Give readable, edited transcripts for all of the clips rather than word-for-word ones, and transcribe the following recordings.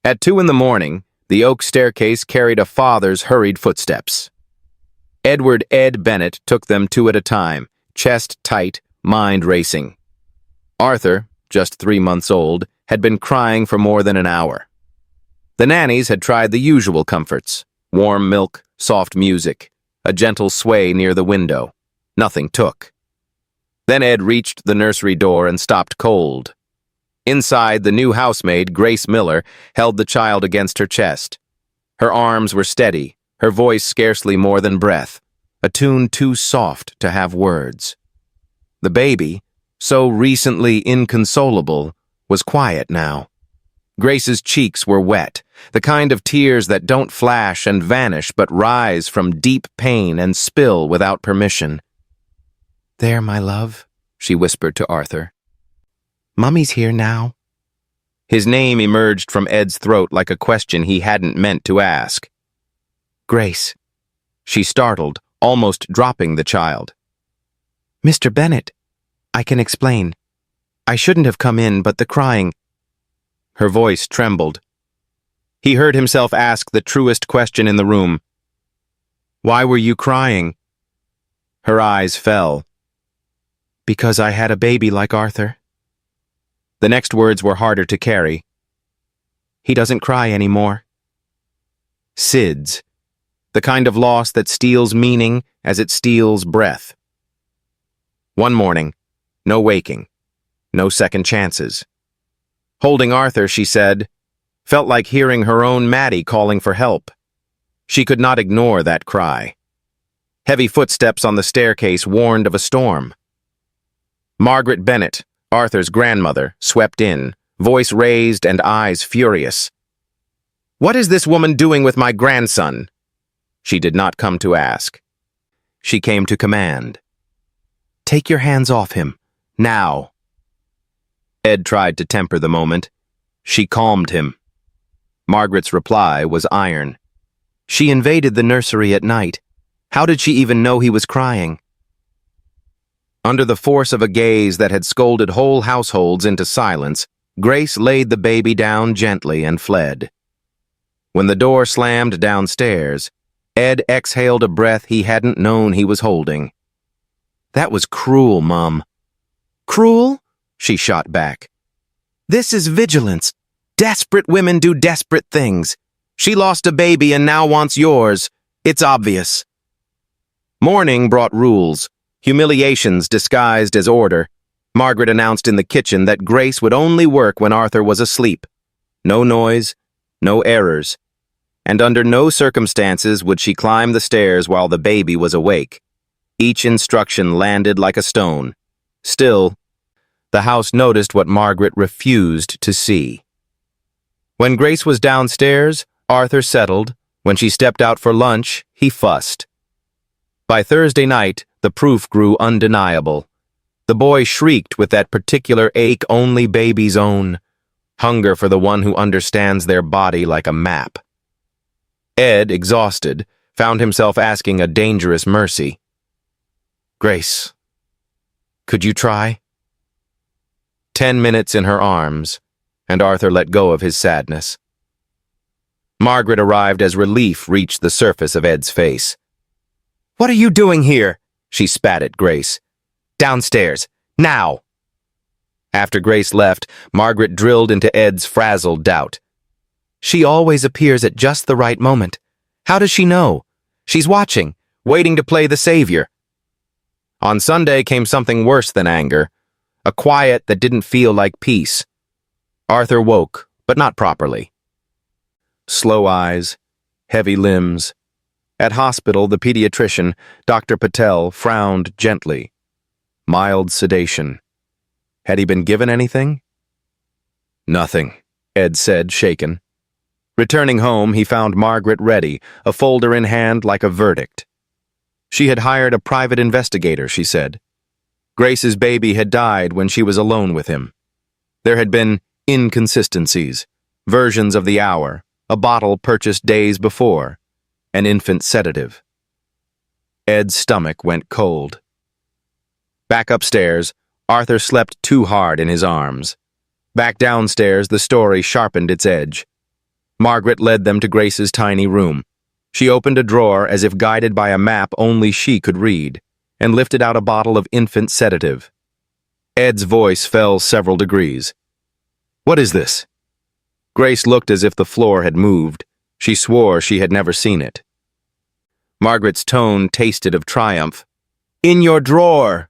At 2 in the morning, the oak staircase carried a father's hurried footsteps. Edward "Ed" Bennett took them 2 at a time, chest tight, mind racing. Arthur, just 3 months old, had been crying for more than an hour. The nannies had tried the usual comforts: warm milk, soft music, a gentle sway near the window. Nothing took. Then Ed reached the nursery door and stopped cold. Inside, the new housemaid, Grace Miller, held the child against her chest. Her arms were steady, her voice scarcely more than breath, a tune too soft to have words. The baby, so recently inconsolable, was quiet now. Grace's cheeks were wet, the kind of tears that don't flash and vanish but rise from deep pain and spill without permission. "There, my love," she whispered to Arthur. "Mummy's here now." His name emerged from Ed's throat like a question he hadn't meant to ask. "Grace." She startled, almost dropping the child. "Mr. Bennett, I can explain. I shouldn't have come in, but the crying—" Her voice trembled. He heard himself ask the truest question in the room. "Why were you crying?" Her eyes fell. "Because I had a baby like Arthur." The next words were harder to carry. "He doesn't cry anymore." SIDS, the kind of loss that steals meaning as it steals breath. One morning, no waking, no second chances. Holding Arthur, she said, felt like hearing her own Maddie calling for help. She could not ignore that cry. Heavy footsteps on the staircase warned of a storm. Margaret Bennett, Arthur's grandmother, swept in, voice raised and eyes furious. "What is this woman doing with my grandson?" She did not come to ask. She came to command. "Take your hands off him, now." Ed tried to temper the moment. She calmed him. Margaret's reply was iron. She invaded the nursery at night. How did she even know he was crying? Under the force of a gaze that had scolded whole households into silence, Grace laid the baby down gently and fled. When the door slammed downstairs, Ed exhaled a breath he hadn't known he was holding. "That was cruel, Mum." "Cruel?" she shot back. "This is vigilance. Desperate women do desperate things. She lost a baby and now wants yours. It's obvious." Morning brought rules. Humiliations disguised as order. Margaret announced in the kitchen that Grace would only work when Arthur was asleep. No noise, no errors. And under no circumstances would she climb the stairs while the baby was awake. Each instruction landed like a stone. Still, the house noticed what Margaret refused to see. When Grace was downstairs, Arthur settled. When she stepped out for lunch, he fussed. By Thursday night, the proof grew undeniable. The boy shrieked with that particular ache only babies own, hunger for the one who understands their body like a map. Ed, exhausted, found himself asking a dangerous mercy. "Grace, could you try?" 10 minutes in her arms, and Arthur let go of his sadness. Margaret arrived as relief reached the surface of Ed's face. "What are you doing here?" she spat at Grace. "Downstairs, now!" After Grace left, Margaret drilled into Ed's frazzled doubt. "She always appears at just the right moment. How does she know? She's watching, waiting to play the savior." On Sunday came something worse than anger, a quiet that didn't feel like peace. Arthur woke, but not properly. Slow eyes, heavy limbs. At hospital, the pediatrician, Dr. Patel, frowned gently. Mild sedation. Had he been given anything? "Nothing," Ed said, shaken. Returning home, he found Margaret ready, a folder in hand like a verdict. She had hired a private investigator, she said. Grace's baby had died when she was alone with him. There had been inconsistencies, versions of the hour, a bottle purchased days before, an infant sedative. Ed's stomach went cold. Back upstairs, Arthur slept too hard in his arms. Back downstairs, the story sharpened its edge. Margaret led them to Grace's tiny room. She opened a drawer as if guided by a map only she could read, and lifted out a bottle of infant sedative. Ed's voice fell several degrees. "What is this?" Grace looked as if the floor had moved. She swore she had never seen it. Margaret's tone tasted of triumph. "In your drawer!"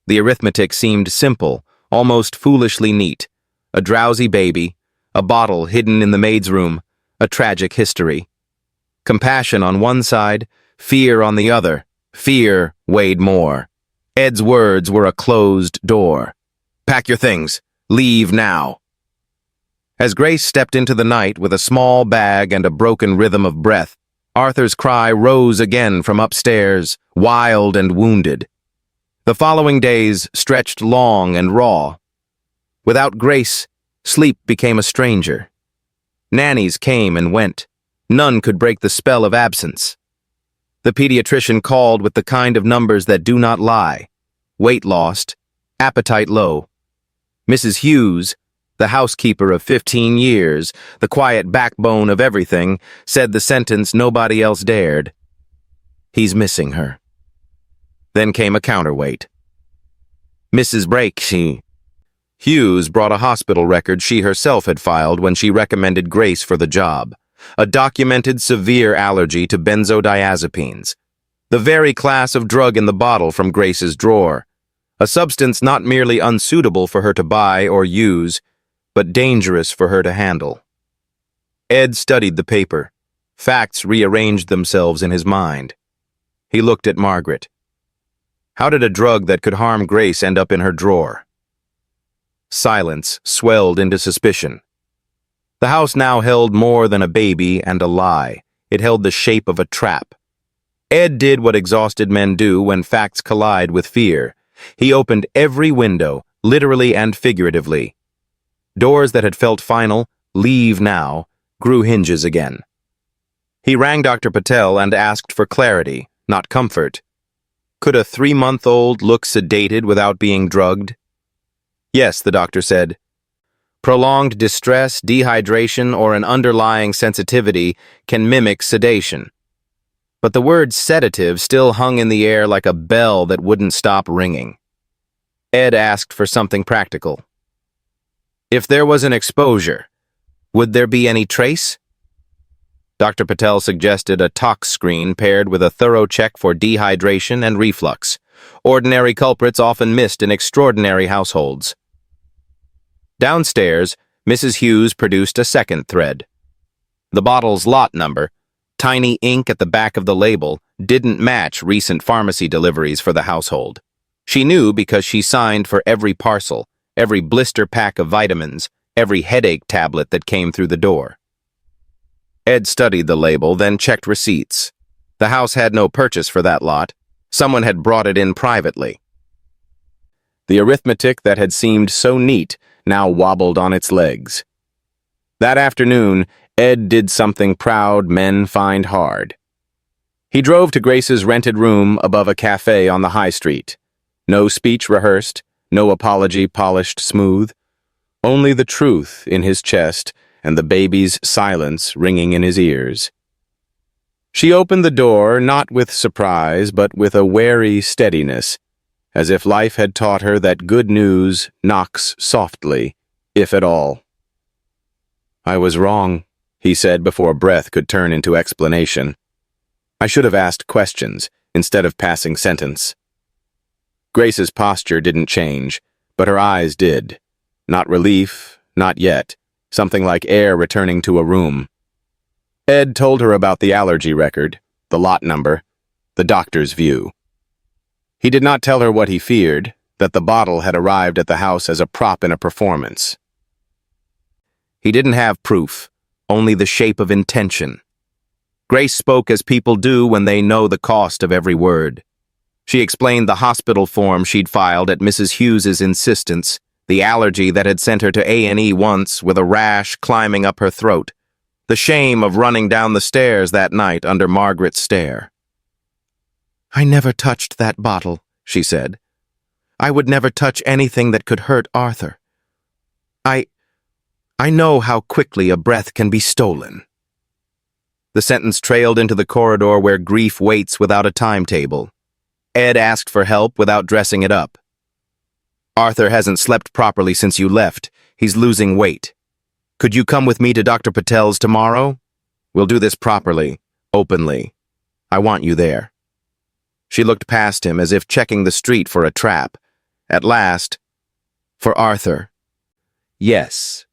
The arithmetic seemed simple, almost foolishly neat. A drowsy baby, a bottle hidden in the maid's room, a tragic history. Compassion on one side, fear on the other. Fear weighed more. Ed's words were a closed door. "Pack your things. Leave now." As Grace stepped into the night with a small bag and a broken rhythm of breath, Arthur's cry rose again from upstairs, wild and wounded. The following days stretched long and raw. Without Grace, sleep became a stranger. Nannies came and went. None could break the spell of absence. The pediatrician called with the kind of numbers that do not lie. Weight lost, appetite low. Mrs. Hughes, the housekeeper of 15 years, the quiet backbone of everything, said the sentence nobody else dared. "He's missing her." Then came a counterweight. Mrs. Hughes brought a hospital record she herself had filed when she recommended Grace for the job. A documented severe allergy to benzodiazepines. The very class of drug in the bottle from Grace's drawer. A substance not merely unsuitable for her to buy or use, but dangerous for her to handle. Ed studied the paper. Facts rearranged themselves in his mind. He looked at Margaret. How did a drug that could harm Grace end up in her drawer? Silence swelled into suspicion. The house now held more than a baby and a lie. It held the shape of a trap. Ed did what exhausted men do when facts collide with fear. He opened every window, literally and figuratively. Doors that had felt final, "leave now," grew hinges again. He rang Dr. Patel and asked for clarity, not comfort. Could a 3-month-old look sedated without being drugged? Yes, the doctor said. Prolonged distress, dehydration, or an underlying sensitivity can mimic sedation. But the word sedative still hung in the air like a bell that wouldn't stop ringing. Ed asked for something practical. If there was an exposure, would there be any trace? Dr. Patel suggested a tox screen paired with a thorough check for dehydration and reflux, ordinary culprits often missed in extraordinary households. Downstairs, Mrs. Hughes produced a second thread. The bottle's lot number, tiny ink at the back of the label, didn't match recent pharmacy deliveries for the household. She knew because she signed for every parcel, every blister pack of vitamins, every headache tablet that came through the door. Ed studied the label, then checked receipts. The house had no purchase for that lot. Someone had brought it in privately. The arithmetic that had seemed so neat now wobbled on its legs. That afternoon, Ed did something proud men find hard. He drove to Grace's rented room above a cafe on the high street. No speech rehearsed, no apology polished smooth. Only the truth in his chest and the baby's silence ringing in his ears. She opened the door not with surprise but with a wary steadiness, as if life had taught her that good news knocks softly, if at all. "I was wrong," he said before breath could turn into explanation. "I should have asked questions instead of passing sentence." Grace's posture didn't change, but her eyes did. Not relief, not yet. Something like air returning to a room. Ed told her about the allergy record, the lot number, the doctor's view. He did not tell her what he feared, that the bottle had arrived at the house as a prop in a performance. He didn't have proof, only the shape of intention. Grace spoke as people do when they know the cost of every word. She explained the hospital form she'd filed at Mrs. Hughes's insistence, the allergy that had sent her to A&E once with a rash climbing up her throat, the shame of running down the stairs that night under Margaret's stare. "I never touched that bottle," she said. "I would never touch anything that could hurt Arthur. I know how quickly a breath can be stolen." The sentence trailed into the corridor where grief waits without a timetable. Ed asked for help without dressing it up. "Arthur hasn't slept properly since you left. He's losing weight. Could you come with me to Dr. Patel's tomorrow? We'll do this properly, openly. I want you there." She looked past him as if checking the street for a trap. At last, "For Arthur." "Yes."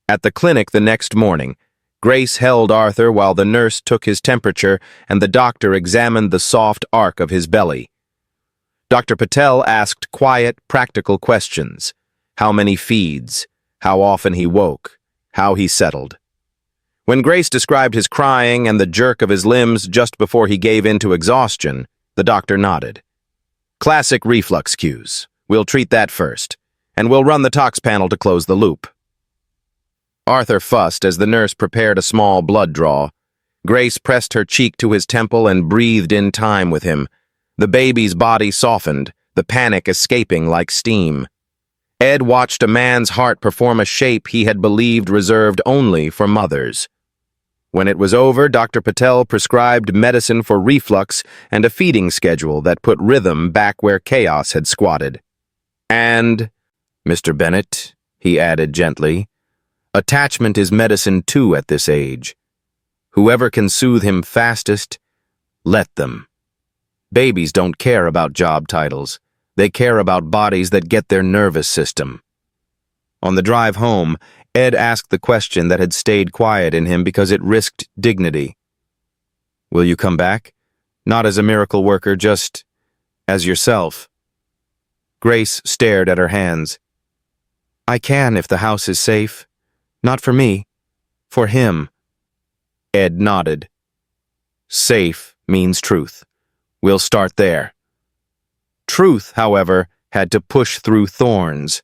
At the clinic the next morning, Grace held Arthur while the nurse took his temperature and the doctor examined the soft arc of his belly. Dr. Patel asked quiet, practical questions. How many feeds? How often he woke? How he settled? When Grace described his crying and the jerk of his limbs just before he gave in to exhaustion, the doctor nodded. "Classic reflux cues. We'll treat that first, and we'll run the tox panel to close the loop." Arthur fussed as the nurse prepared a small blood draw. Grace pressed her cheek to his temple and breathed in time with him. The baby's body softened, the panic escaping like steam. Ed watched a man's heart perform a shape he had believed reserved only for mothers. When it was over, Dr. Patel prescribed medicine for reflux and a feeding schedule that put rhythm back where chaos had squatted. "And, Mr. Bennett," he added gently, "attachment is medicine too at this age. Whoever can soothe him fastest, let them. Babies don't care about job titles. They care about bodies that get their nervous system." On the drive home, Ed asked the question that had stayed quiet in him because it risked dignity. "Will you come back? Not as a miracle worker, just as yourself." Grace stared at her hands. "I can if the house is safe. Not for me. For him." Ed nodded. "Safe means truth. We'll start there." Truth, however, had to push through thorns.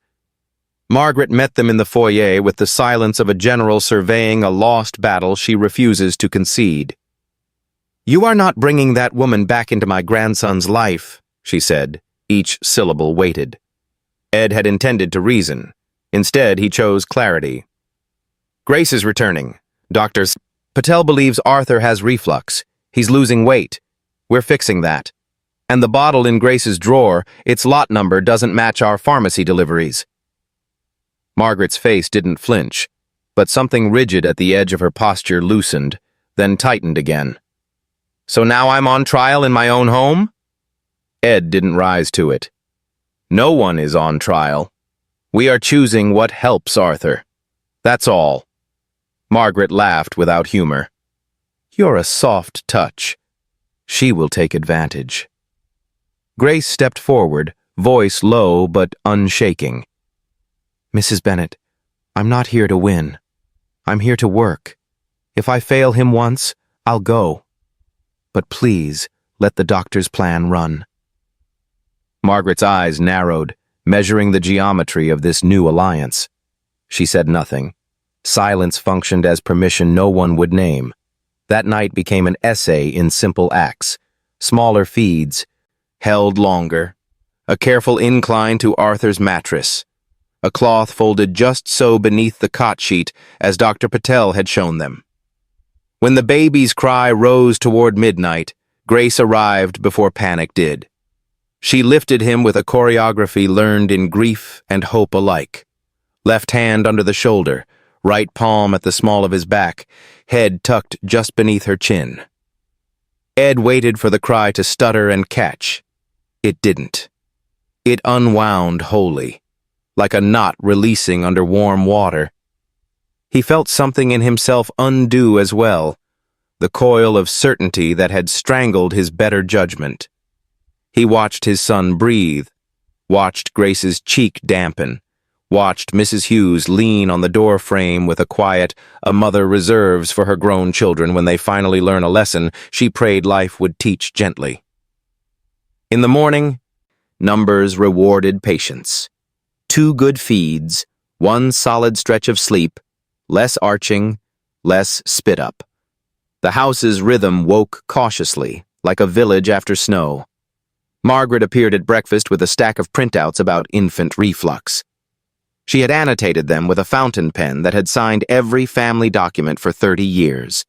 Margaret met them in the foyer with the silence of a general surveying a lost battle she refuses to concede. "You are not bringing that woman back into my grandson's life," she said. Each syllable weighted. Ed had intended to reason. Instead, he chose clarity. "Grace is returning. Doctors, Patel believes Arthur has reflux. He's losing weight. We're fixing that. And the bottle in Grace's drawer, its lot number doesn't match our pharmacy deliveries." Margaret's face didn't flinch, but something rigid at the edge of her posture loosened, then tightened again. "So now I'm on trial in my own home?" Ed didn't rise to it. "No one is on trial. We are choosing what helps Arthur. That's all." Margaret laughed without humor. "You're a soft touch. She will take advantage." Grace stepped forward, voice low but unshaking. "Mrs. Bennett, I'm not here to win. I'm here to work. If I fail him once, I'll go. But please, let the doctor's plan run." Margaret's eyes narrowed, measuring the geometry of this new alliance. She said nothing. Silence functioned as permission no one would name. That night became an essay in simple acts. Smaller feeds, held longer. A careful incline to Arthur's mattress. A cloth folded just so beneath the cot sheet as Dr. Patel had shown them. When the baby's cry rose toward midnight, Grace arrived before panic did. She lifted him with a choreography learned in grief and hope alike. Left hand under the shoulder, right palm at the small of his back, head tucked just beneath her chin. Ed waited for the cry to stutter and catch. It didn't. It unwound wholly, like a knot releasing under warm water. He felt something in himself undo as well, the coil of certainty that had strangled his better judgment. He watched his son breathe, watched Grace's cheek dampen, watched Mrs. Hughes lean on the door frame with a quiet, a mother reserves for her grown children when they finally learn a lesson she prayed life would teach gently. In the morning, numbers rewarded patience. 2 good feeds, 1 solid stretch of sleep, less arching, less spit up. The house's rhythm woke cautiously, like a village after snow. Margaret appeared at breakfast with a stack of printouts about infant reflux. She had annotated them with a fountain pen that had signed every family document for 30 years.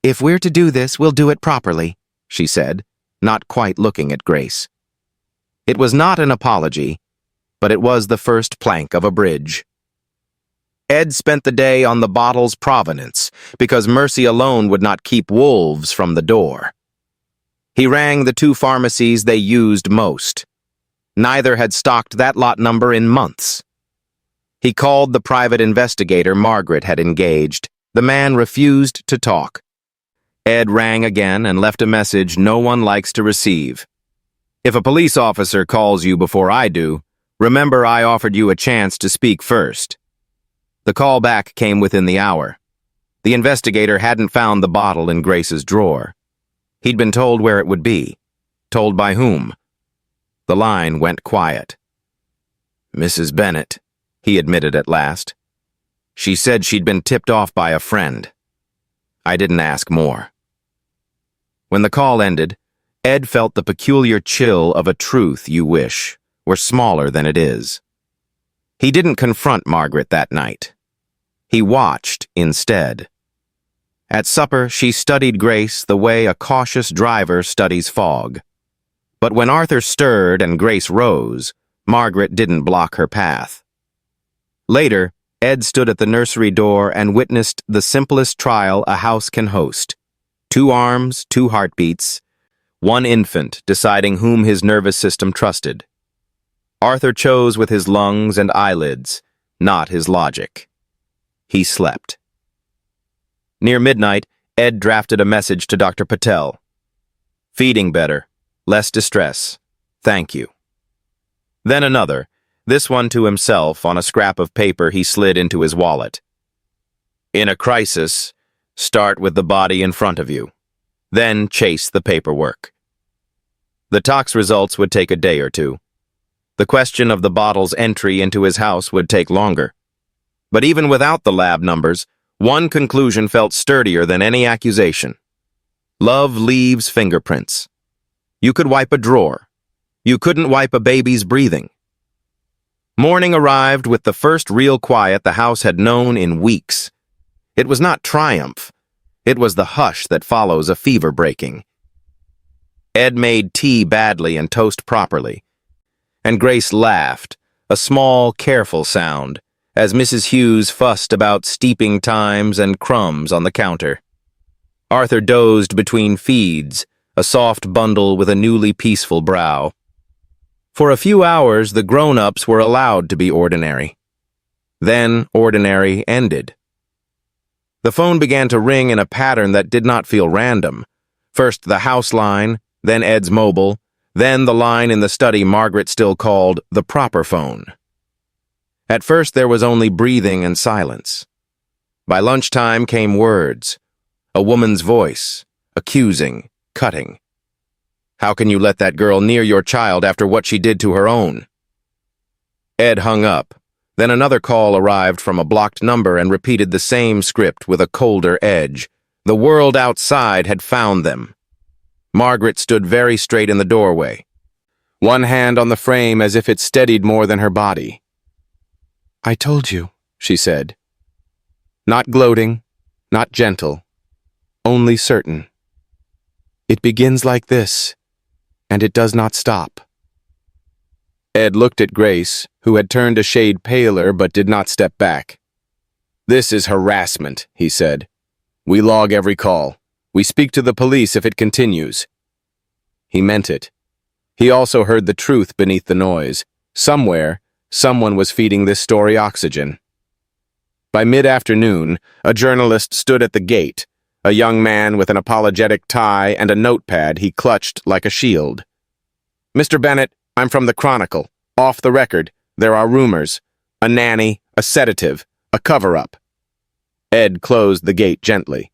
"If we're to do this, we'll do it properly," she said, not quite looking at Grace. It was not an apology, but it was the first plank of a bridge. Ed spent the day on the bottle's provenance, because mercy alone would not keep wolves from the door. He rang the 2 pharmacies they used most. Neither had stocked that lot number in months. He called the private investigator Margaret had engaged. The man refused to talk. Ed rang again and left a message no one likes to receive. "If a police officer calls you before I do, remember I offered you a chance to speak first." The call back came within the hour. The investigator hadn't found the bottle in Grace's drawer. He'd been told where it would be. Told by whom? The line went quiet. "Mrs. Bennett," he admitted at last. "She said she'd been tipped off by a friend. I didn't ask more." When the call ended, Ed felt the peculiar chill of a truth you wish were smaller than it is. He didn't confront Margaret that night. He watched instead. At supper, she studied Grace the way a cautious driver studies fog. But when Arthur stirred and Grace rose, Margaret didn't block her path. Later, Ed stood at the nursery door and witnessed the simplest trial a house can host. 2 arms, 2 heartbeats, 1 infant deciding whom his nervous system trusted. Arthur chose with his lungs and eyelids, not his logic. He slept. Near midnight, Ed drafted a message to Dr. Patel. "Feeding better. Less distress. Thank you." Then another, this one to himself on a scrap of paper he slid into his wallet. "In a crisis, start with the body in front of you. Then chase the paperwork." The tox results would take a day or 2. The question of the bottle's entry into his house would take longer. But even without the lab numbers, one conclusion felt sturdier than any accusation. Love leaves fingerprints. You could wipe a drawer. You couldn't wipe a baby's breathing. Morning arrived with the first real quiet the house had known in weeks. It was not triumph. It was the hush that follows a fever breaking. Ed made tea badly and toast properly, and Grace laughed, a small, careful sound, as Mrs. Hughes fussed about steeping times and crumbs on the counter. Arthur dozed between feeds, a soft bundle with a newly peaceful brow. For a few hours, the grown-ups were allowed to be ordinary. Then ordinary ended. The phone began to ring in a pattern that did not feel random. First the house line, then Ed's mobile, then the line in the study Margaret still called the proper phone. At first there was only breathing and silence. By lunchtime came words, a woman's voice, accusing, cutting. "How can you let that girl near your child after what she did to her own?" Ed hung up. Then another call arrived from a blocked number and repeated the same script with a colder edge. The world outside had found them. Margaret stood very straight in the doorway, one hand on the frame as if it steadied more than her body. "I told you," she said. Not gloating, not gentle, only certain. "It begins like this, and it does not stop." Ed looked at Grace, who had turned a shade paler but did not step back. "This is harassment," he said. "We log every call. We speak to the police if it continues." He meant it. He also heard the truth beneath the noise. Somewhere, someone was feeding this story oxygen. By mid-afternoon, a journalist stood at the gate, a young man with an apologetic tie and a notepad he clutched like a shield. "Mr. Bennett, I'm from the Chronicle. Off the record, there are rumors. A nanny, a sedative, a cover-up." Ed closed the gate gently.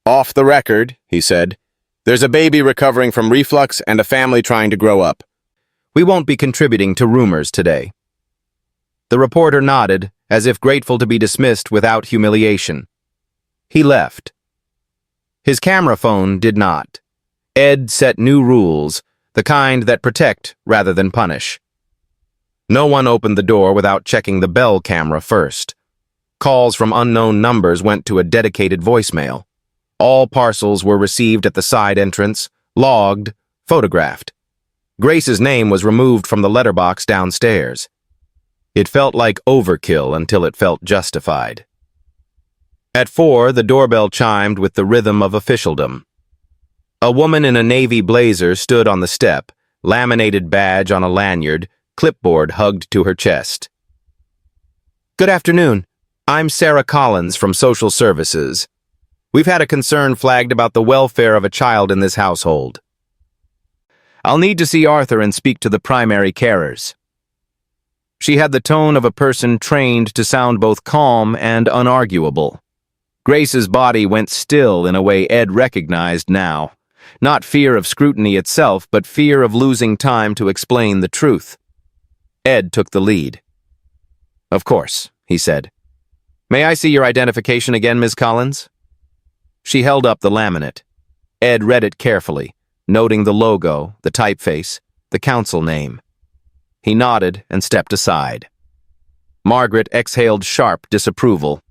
"Off the record," he said. "There's a baby recovering from reflux and a family trying to grow up. We won't be contributing to rumors today." The reporter nodded, as if grateful to be dismissed without humiliation. He left. His camera phone did not. Ed set new rules, the kind that protect rather than punish. No one opened the door without checking the bell camera first. Calls from unknown numbers went to a dedicated voicemail. All parcels were received at the side entrance, logged, photographed. Grace's name was removed from the letterbox downstairs. It felt like overkill until it felt justified. At 4, the doorbell chimed with the rhythm of officialdom. A woman in a navy blazer stood on the step, laminated badge on a lanyard, clipboard hugged to her chest. "Good afternoon. I'm Sarah Collins from Social Services. We've had a concern flagged about the welfare of a child in this household. I'll need to see Arthur and speak to the primary carers." She had the tone of a person trained to sound both calm and unarguable. Grace's body went still in a way Ed recognized now. Not fear of scrutiny itself, but fear of losing time to explain the truth. Ed took the lead. "Of course," he said. "May I see your identification again, Ms. Collins?" She held up the laminate. Ed read it carefully, noting the logo, the typeface, the council name. He nodded and stepped aside. Margaret exhaled sharp disapproval.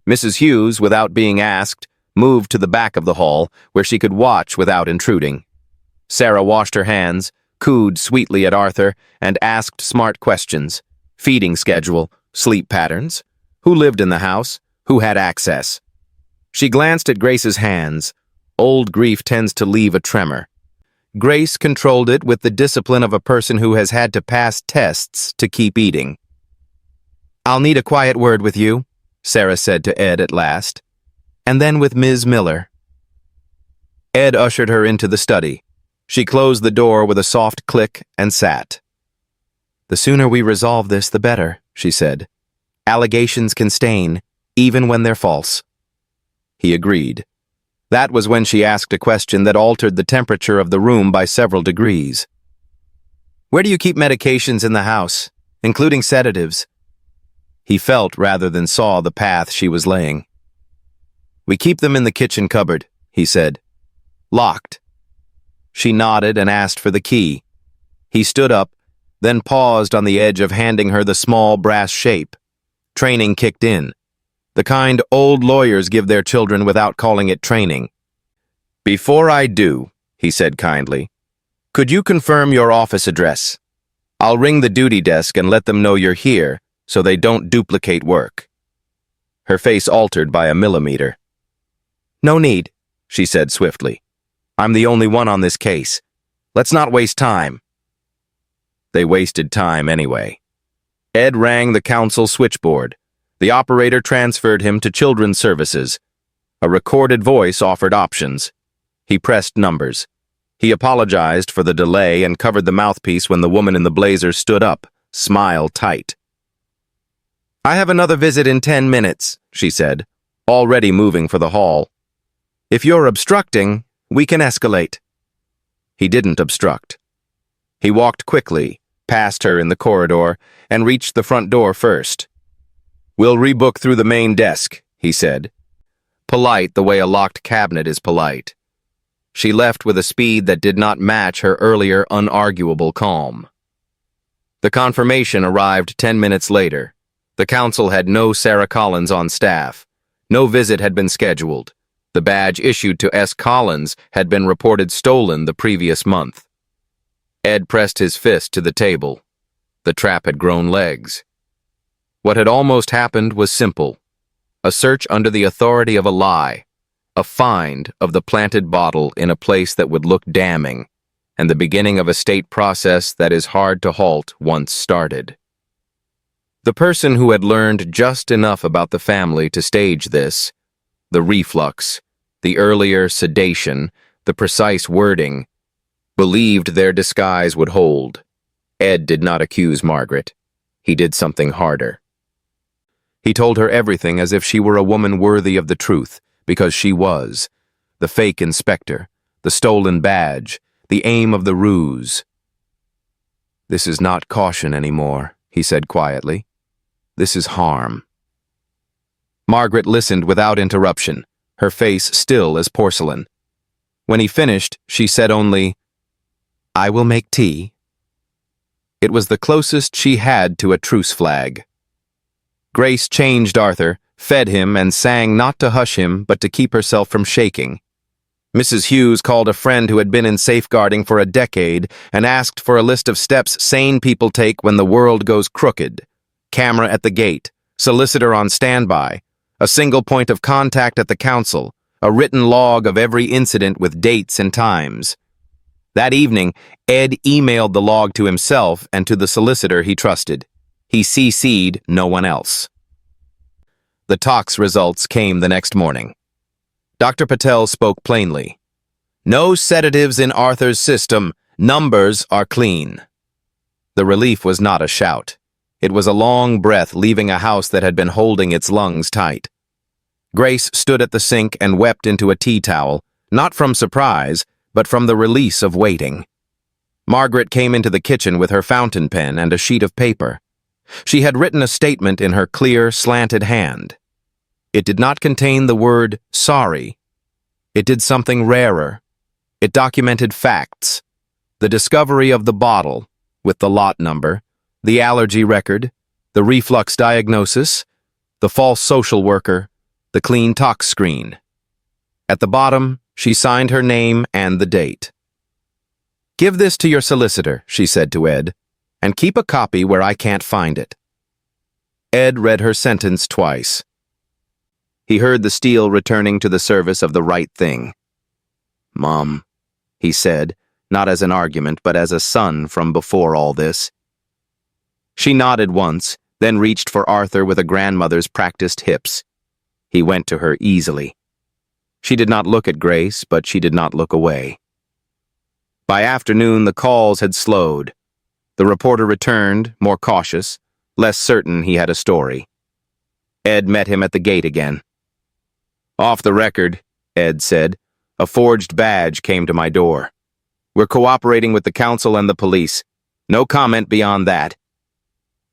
Mrs. Hughes, without being asked, moved to the back of the hall where she could watch without intruding. Sarah washed her hands, cooed sweetly at Arthur, and asked smart questions. Feeding schedule, sleep patterns, who lived in the house, who had access. She glanced at Grace's hands. Old grief tends to leave a tremor. Grace controlled it with the discipline of a person who has had to pass tests to keep eating. "I'll need a quiet word with you," Sarah said to Ed at last, "and then with Ms. Miller." Ed ushered her into the study. She closed the door with a soft click and sat. "The sooner we resolve this, the better," she said. "Allegations can stain, even when they're false." He agreed. That was when she asked a question that altered the temperature of the room by several degrees. "Where do you keep medications in the house, including sedatives?" He felt rather than saw the path she was laying. "We keep them in the kitchen cupboard," he said. "Locked." She nodded and asked for the key. He stood up, then paused on the edge of handing her the small brass shape. Training kicked in. The kind old lawyers give their children without calling it training. "Before I do," he said kindly, "could you confirm your office address? I'll ring the duty desk and let them know you're here so they don't duplicate work." Her face altered by a millimeter. "No need," she said swiftly. "I'm the only one on this case. Let's not waste time." They wasted time anyway. Ed rang the council switchboard. The operator transferred him to Children's Services. A recorded voice offered options. He pressed numbers. He apologized for the delay and covered the mouthpiece when the woman in the blazer stood up, smile tight. "I have another visit in 10 minutes, she said, already moving for the hall. "If you're obstructing, we can escalate." He didn't obstruct. He walked quickly, past her in the corridor, and reached the front door first. "We'll rebook through the main desk," he said. Polite the way a locked cabinet is polite. She left with a speed that did not match her earlier unarguable calm. The confirmation arrived 10 minutes later. The council had no Sarah Collins on staff. No visit had been scheduled. The badge issued to S. Collins had been reported stolen the previous month. Ed pressed his fist to the table. The trap had grown legs. What had almost happened was simple. A search under the authority of a lie. A find of the planted bottle in a place that would look damning, and the beginning of a state process that is hard to halt once started. The person who had learned just enough about the family to stage this, the reflux, the earlier sedation, the precise wording, believed their disguise would hold. Ed did not accuse Margaret. He did something harder. He told her everything as if she were a woman worthy of the truth, because she was. The fake inspector, the stolen badge, the aim of the ruse. "This is not caution anymore," he said quietly. "This is harm." Margaret listened without interruption, her face still as porcelain. When he finished, she said only, "I will make tea." It was the closest she had to a truce flag. Grace changed Arthur, fed him, and sang not to hush him, but to keep herself from shaking. Mrs. Hughes called a friend who had been in safeguarding for a decade and asked for a list of steps sane people take when the world goes crooked. Camera at the gate, solicitor on standby, a single point of contact at the council, a written log of every incident with dates and times. That evening, Ed emailed the log to himself and to the solicitor he trusted. He CC'd no one else. The tox results came the next morning. Dr. Patel spoke plainly. No sedatives in Arthur's system. Numbers are clean. The relief was not a shout. It was a long breath leaving a house that had been holding its lungs tight. Grace stood at the sink and wept into a tea towel, not from surprise, but from the release of waiting. Margaret came into the kitchen with her fountain pen and a sheet of paper. She had written a statement in her clear, slanted hand. It did not contain the word sorry. It did something rarer. It documented facts. The discovery of the bottle, with the lot number, the allergy record, the reflux diagnosis, the false social worker, the clean tox screen. At the bottom, she signed her name and the date. Give this to your solicitor, she said to Ed, and keep a copy where I can't find it. Ed read her sentence twice. He heard the steel returning to the service of the right thing. Mom, he said, not as an argument, but as a son from before all this. She nodded once, then reached for Arthur with a grandmother's practiced hips. He went to her easily. She did not look at Grace, but she did not look away. By afternoon, the calls had slowed. The reporter returned, more cautious, less certain he had a story. Ed met him at the gate again. Off the record, Ed said, a forged badge came to my door. We're cooperating with the council and the police. No comment beyond that.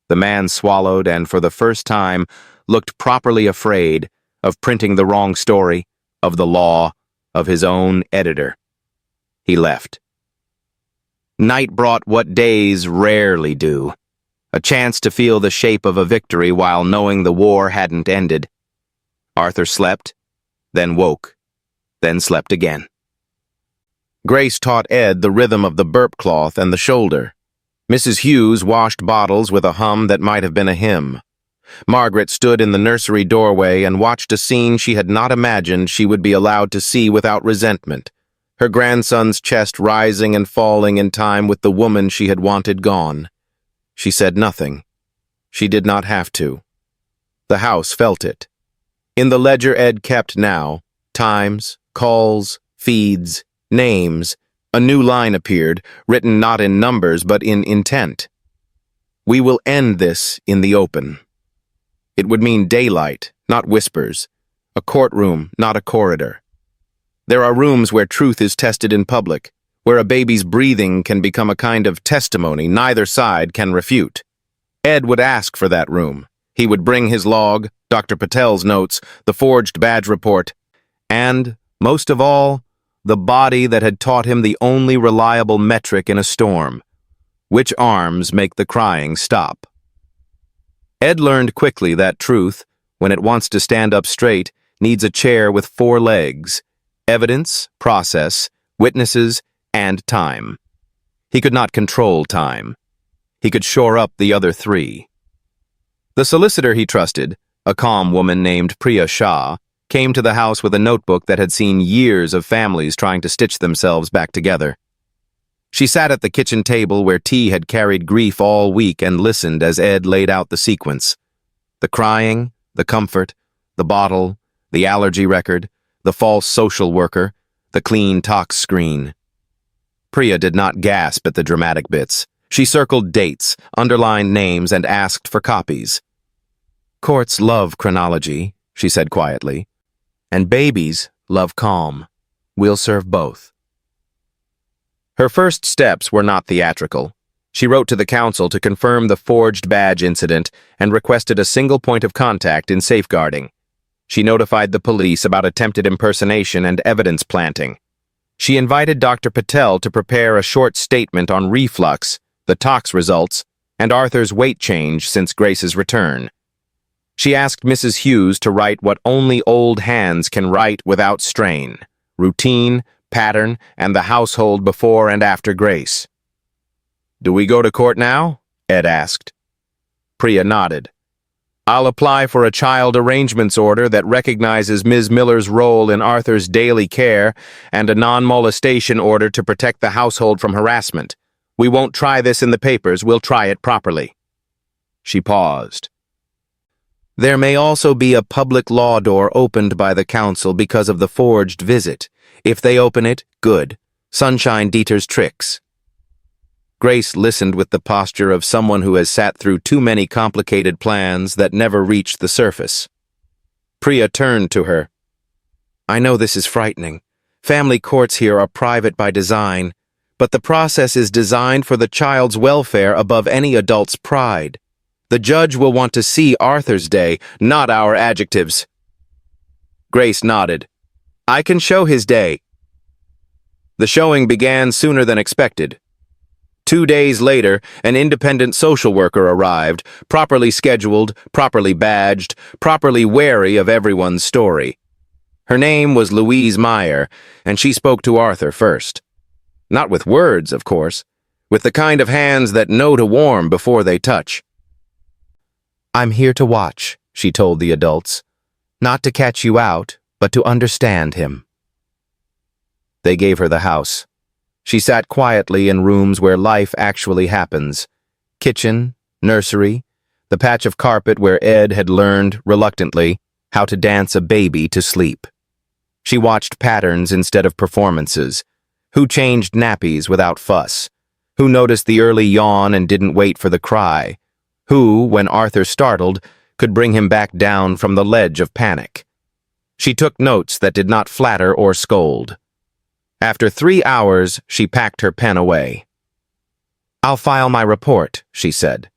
The man swallowed and, for the first time, looked properly afraid of printing the wrong story, of the law, of his own editor. He left. Night brought what days rarely do. A chance to feel the shape of a victory while knowing the war hadn't ended. Arthur slept, then woke, then slept again. Grace taught Ed the rhythm of the burp cloth and the shoulder. Mrs. Hughes washed bottles with a hum that might have been a hymn. Margaret stood in the nursery doorway and watched a scene she had not imagined she would be allowed to see without resentment, her grandson's chest rising and falling in time with the woman she had wanted gone. She said nothing. She did not have to. The house felt it. In the ledger Ed kept now, times, calls, feeds, names, a new line appeared, written not in numbers but in intent. We will end this in the open. It would mean daylight, not whispers, a courtroom, not a corridor. There are rooms where truth is tested in public, where a baby's breathing can become a kind of testimony neither side can refute. Ed would ask for that room. He would bring his log, Dr. Patel's notes, the forged badge report, and, most of all, the body that had taught him the only reliable metric in a storm. Which arms make the crying stop? Ed learned quickly that truth, when it wants to stand up straight, needs a chair with 4 legs: evidence, process, witnesses, and time. He could not control time. He could shore up the other 3. The solicitor he trusted, a calm woman named Priya Shah, came to the house with a notebook that had seen years of families trying to stitch themselves back together. She sat at the kitchen table where tea had carried grief all week and listened as Ed laid out the sequence. The crying, the comfort, the bottle, the allergy record, the false social worker, the clean tox screen. Priya did not gasp at the dramatic bits. She circled dates, underlined names, and asked for copies. Courts love chronology, she said quietly, and babies love calm. We'll serve both. Her first steps were not theatrical. She wrote to the council to confirm the forged badge incident and requested a single point of contact in safeguarding. She notified the police about attempted impersonation and evidence planting. She invited Dr. Patel to prepare a short statement on reflux, the tox results, and Arthur's weight change since Grace's return. She asked Mrs. Hughes to write what only old hands can write without strain: routine, pattern, and the household before and after Grace. "Do we go to court now?" Ed asked. Priya nodded. "I'll apply for a child arrangements order that recognizes Ms. Miller's role in Arthur's daily care and a non-molestation order to protect the household from harassment. We won't try this in the papers, we'll try it properly." She paused. "There may also be a public law door opened by the council because of the forged visit. If they open it, good. Sunshine Dieter's tricks." Grace listened with the posture of someone who has sat through too many complicated plans that never reached the surface. Priya turned to her. "I know this is frightening. Family courts here are private by design, but the process is designed for the child's welfare above any adult's pride. The judge will want to see Arthur's day, not our adjectives." Grace nodded. "I can show his day." The showing began sooner than expected. 2 days later, an independent social worker arrived, properly scheduled, properly badged, properly wary of everyone's story. Her name was Louise Meyer, and she spoke to Arthur first. Not with words, of course, with the kind of hands that know to warm before they touch. "I'm here to watch," she told the adults. "Not to catch you out, but to understand him." They gave her the house. She sat quietly in rooms where life actually happens. Kitchen, nursery, the patch of carpet where Ed had learned, reluctantly, how to dance a baby to sleep. She watched patterns instead of performances. Who changed nappies without fuss? Who noticed the early yawn and didn't wait for the cry? Who, when Arthur startled, could bring him back down from the ledge of panic? She took notes that did not flatter or scold. After 3 hours, she packed her pen away. "I'll file my report," she said.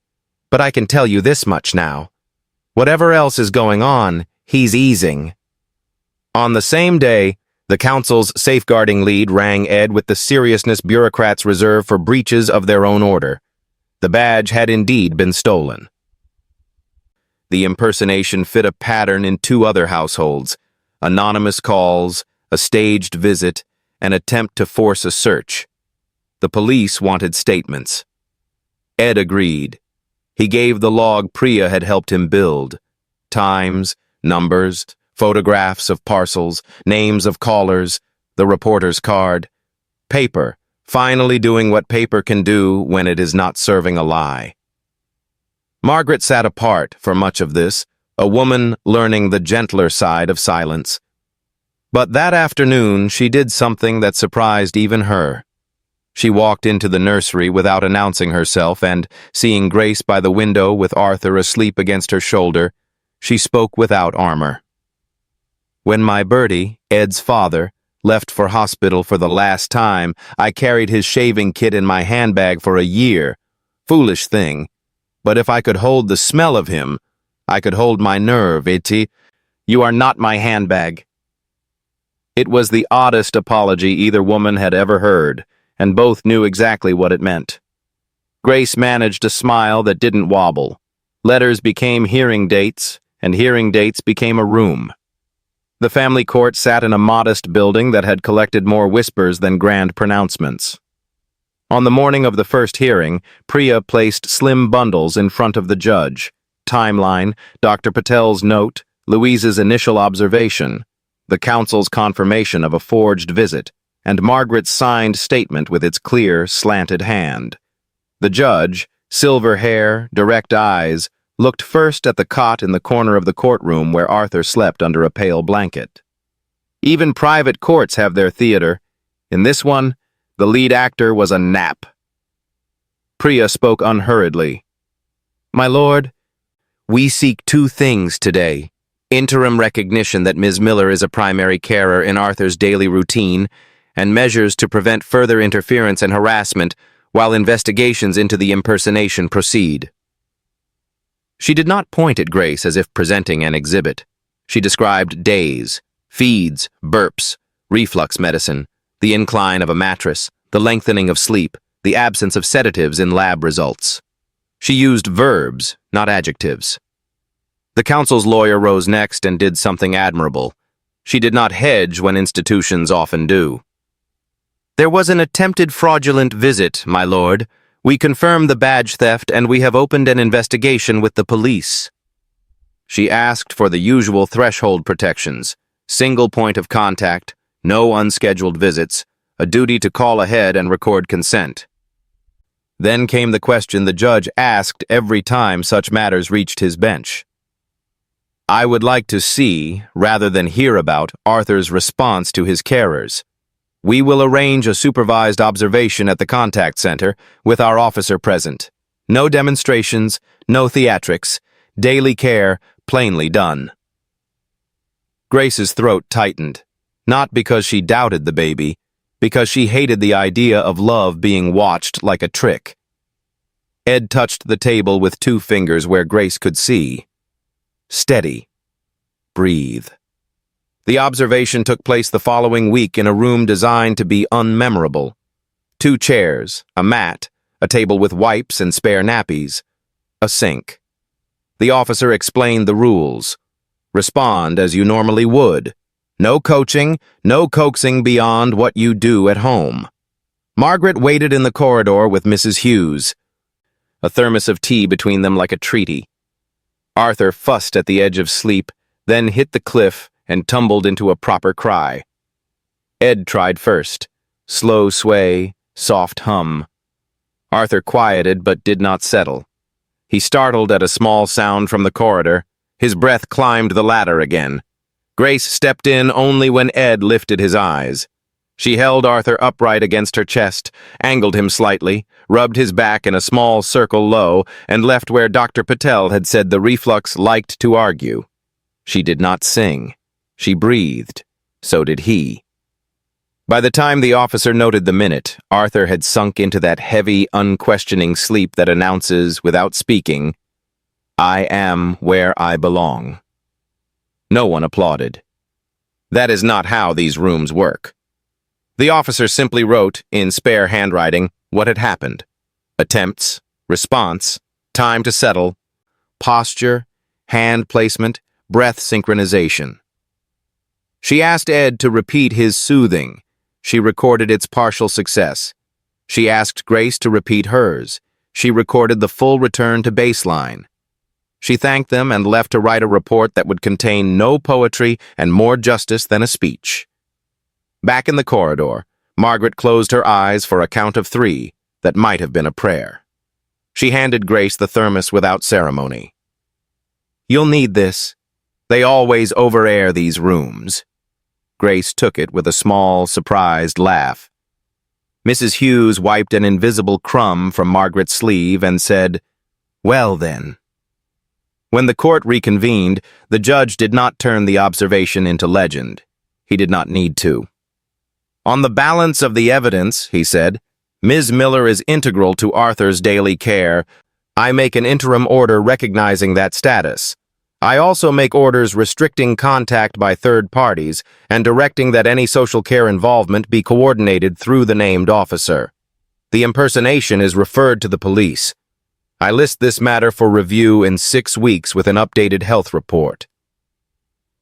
"But I can tell you this much now. Whatever else is going on, he's easing." On the same day, the council's safeguarding lead rang Ed with the seriousness bureaucrats reserve for breaches of their own order. The badge had indeed been stolen. The impersonation fit a pattern in 2 other households: anonymous calls, a staged visit, an attempt to force a search. The police wanted statements. Ed agreed. He gave the log Priya had helped him build: times, numbers, photographs of parcels, names of callers, the reporter's card. Paper, finally doing what paper can do when it is not serving a lie. Margaret sat apart for much of this, a woman learning the gentler side of silence. But that afternoon, she did something that surprised even her. She walked into the nursery without announcing herself, and, seeing Grace by the window with Arthur asleep against her shoulder, she spoke without armor. "When my birdie, Ed's father, left for hospital for the last time, I carried his shaving kit in my handbag for a year. Foolish thing. But if I could hold the smell of him, I could hold my nerve, Itty. You are not my handbag." It was the oddest apology either woman had ever heard, and both knew exactly what it meant. Grace managed a smile that didn't wobble. Letters became hearing dates, and hearing dates became a room. The family court sat in a modest building that had collected more whispers than grand pronouncements. On the morning of the first hearing, Priya placed slim bundles in front of the judge. Timeline, Dr. Patel's note, Louise's initial observation, the council's confirmation of a forged visit, and Margaret's signed statement with its clear, slanted hand. The judge, silver hair, direct eyes, looked first at the cot in the corner of the courtroom where Arthur slept under a pale blanket. Even private courts have their theater. In this one, the lead actor was a nap. Priya spoke unhurriedly. "My lord, we seek 2 things today: interim recognition that Ms. Miller is a primary carer in Arthur's daily routine, and measures to prevent further interference and harassment while investigations into the impersonation proceed." She did not point at Grace as if presenting an exhibit. She described days, feeds, burps, reflux medicine, the incline of a mattress, the lengthening of sleep, the absence of sedatives in lab results. She used verbs, not adjectives. The counsel's lawyer rose next and did something admirable. She did not hedge when institutions often do. There was an attempted fraudulent visit, my lord. We confirm the badge theft and we have opened an investigation with the police. She asked for the usual threshold protections, single point of contact, no unscheduled visits, a duty to call ahead and record consent. Then came the question the judge asked every time such matters reached his bench. I would like to see, rather than hear about, Arthur's response to his carers. We will arrange a supervised observation at the contact center with our officer present. No demonstrations, no theatrics, daily care, plainly done. Grace's throat tightened, not because she doubted the baby, because she hated the idea of love being watched like a trick. Ed touched the table with 2 fingers where Grace could see. Steady. Breathe. The observation took place the following week in a room designed to be unmemorable. 2 chairs, a mat, a table with wipes and spare nappies, a sink. The officer explained the rules. Respond as you normally would. No coaching, no coaxing beyond what you do at home. Margaret waited in the corridor with Mrs. Hughes, a thermos of tea between them like a treaty. Arthur fussed at the edge of sleep, then hit the cliff and tumbled into a proper cry. Ed tried first. Slow sway, soft hum. Arthur quieted but did not settle. He startled at a small sound from the corridor. His breath climbed the ladder again. Grace stepped in only when Ed lifted his eyes. She held Arthur upright against her chest, angled him slightly, rubbed his back in a small circle low, and left where Dr. Patel had said the reflux liked to argue. She did not sing. She breathed. So did he. By the time the officer noted the minute, Arthur had sunk into that heavy, unquestioning sleep that announces, without speaking, I am where I belong. No one applauded. That is not how these rooms work. The officer simply wrote, in spare handwriting, what had happened. Attempts, response, time to settle, posture, hand placement, breath synchronization. She asked Ed to repeat his soothing. She recorded its partial success. She asked Grace to repeat hers. She recorded the full return to baseline. She thanked them and left to write a report that would contain no poetry and more justice than a speech. Back in the corridor, Margaret closed her eyes for a count of 3 that might have been a prayer. She handed Grace the thermos without ceremony. You'll need this. They always overair these rooms. Grace took it with a small, surprised laugh. Mrs. Hughes wiped an invisible crumb from Margaret's sleeve and said, Well then. When the court reconvened, the judge did not turn the observation into legend. He did not need to. On the balance of the evidence, he said, Ms. Miller is integral to Arthur's daily care. I make an interim order recognizing that status. I also make orders restricting contact by third parties and directing that any social care involvement be coordinated through the named officer. The impersonation is referred to the police. I list this matter for review in 6 weeks with an updated health report.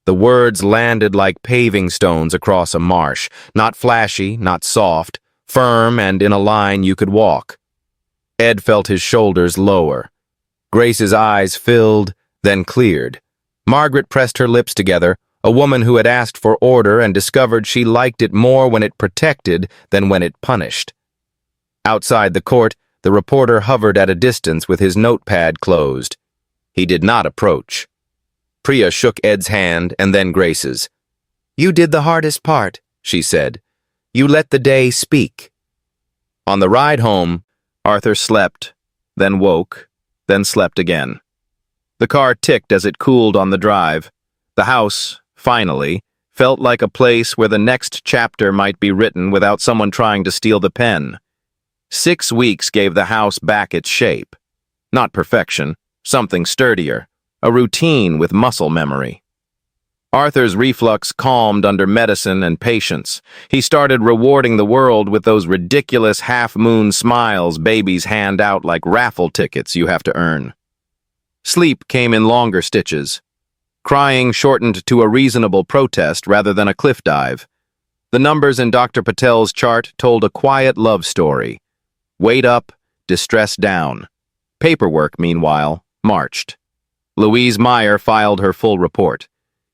The words landed like paving stones across a marsh, not flashy, not soft, firm and in a line you could walk. Ed felt his shoulders lower. Grace's eyes filled, then cleared. Margaret pressed her lips together, a woman who had asked for order and discovered she liked it more when it protected than when it punished. Outside the court, the reporter hovered at a distance with his notepad closed. He did not approach. Priya shook Ed's hand and then Grace's. You did the hardest part, she said. You let the day speak. On the ride home, Arthur slept, then woke, then slept again. The car ticked as it cooled on the drive. The house, finally, felt like a place where the next chapter might be written without someone trying to steal the pen. 6 weeks gave the house back its shape. Not perfection, something sturdier, a routine with muscle memory. Arthur's reflux calmed under medicine and patience. He started rewarding the world with those ridiculous half-moon smiles babies hand out like raffle tickets you have to earn. Sleep came in longer stitches. Crying shortened to a reasonable protest rather than a cliff dive. The numbers in Dr. Patel's chart told a quiet love story. Weight up, distress down. Paperwork, meanwhile, marched. Louise Meyer filed her full report.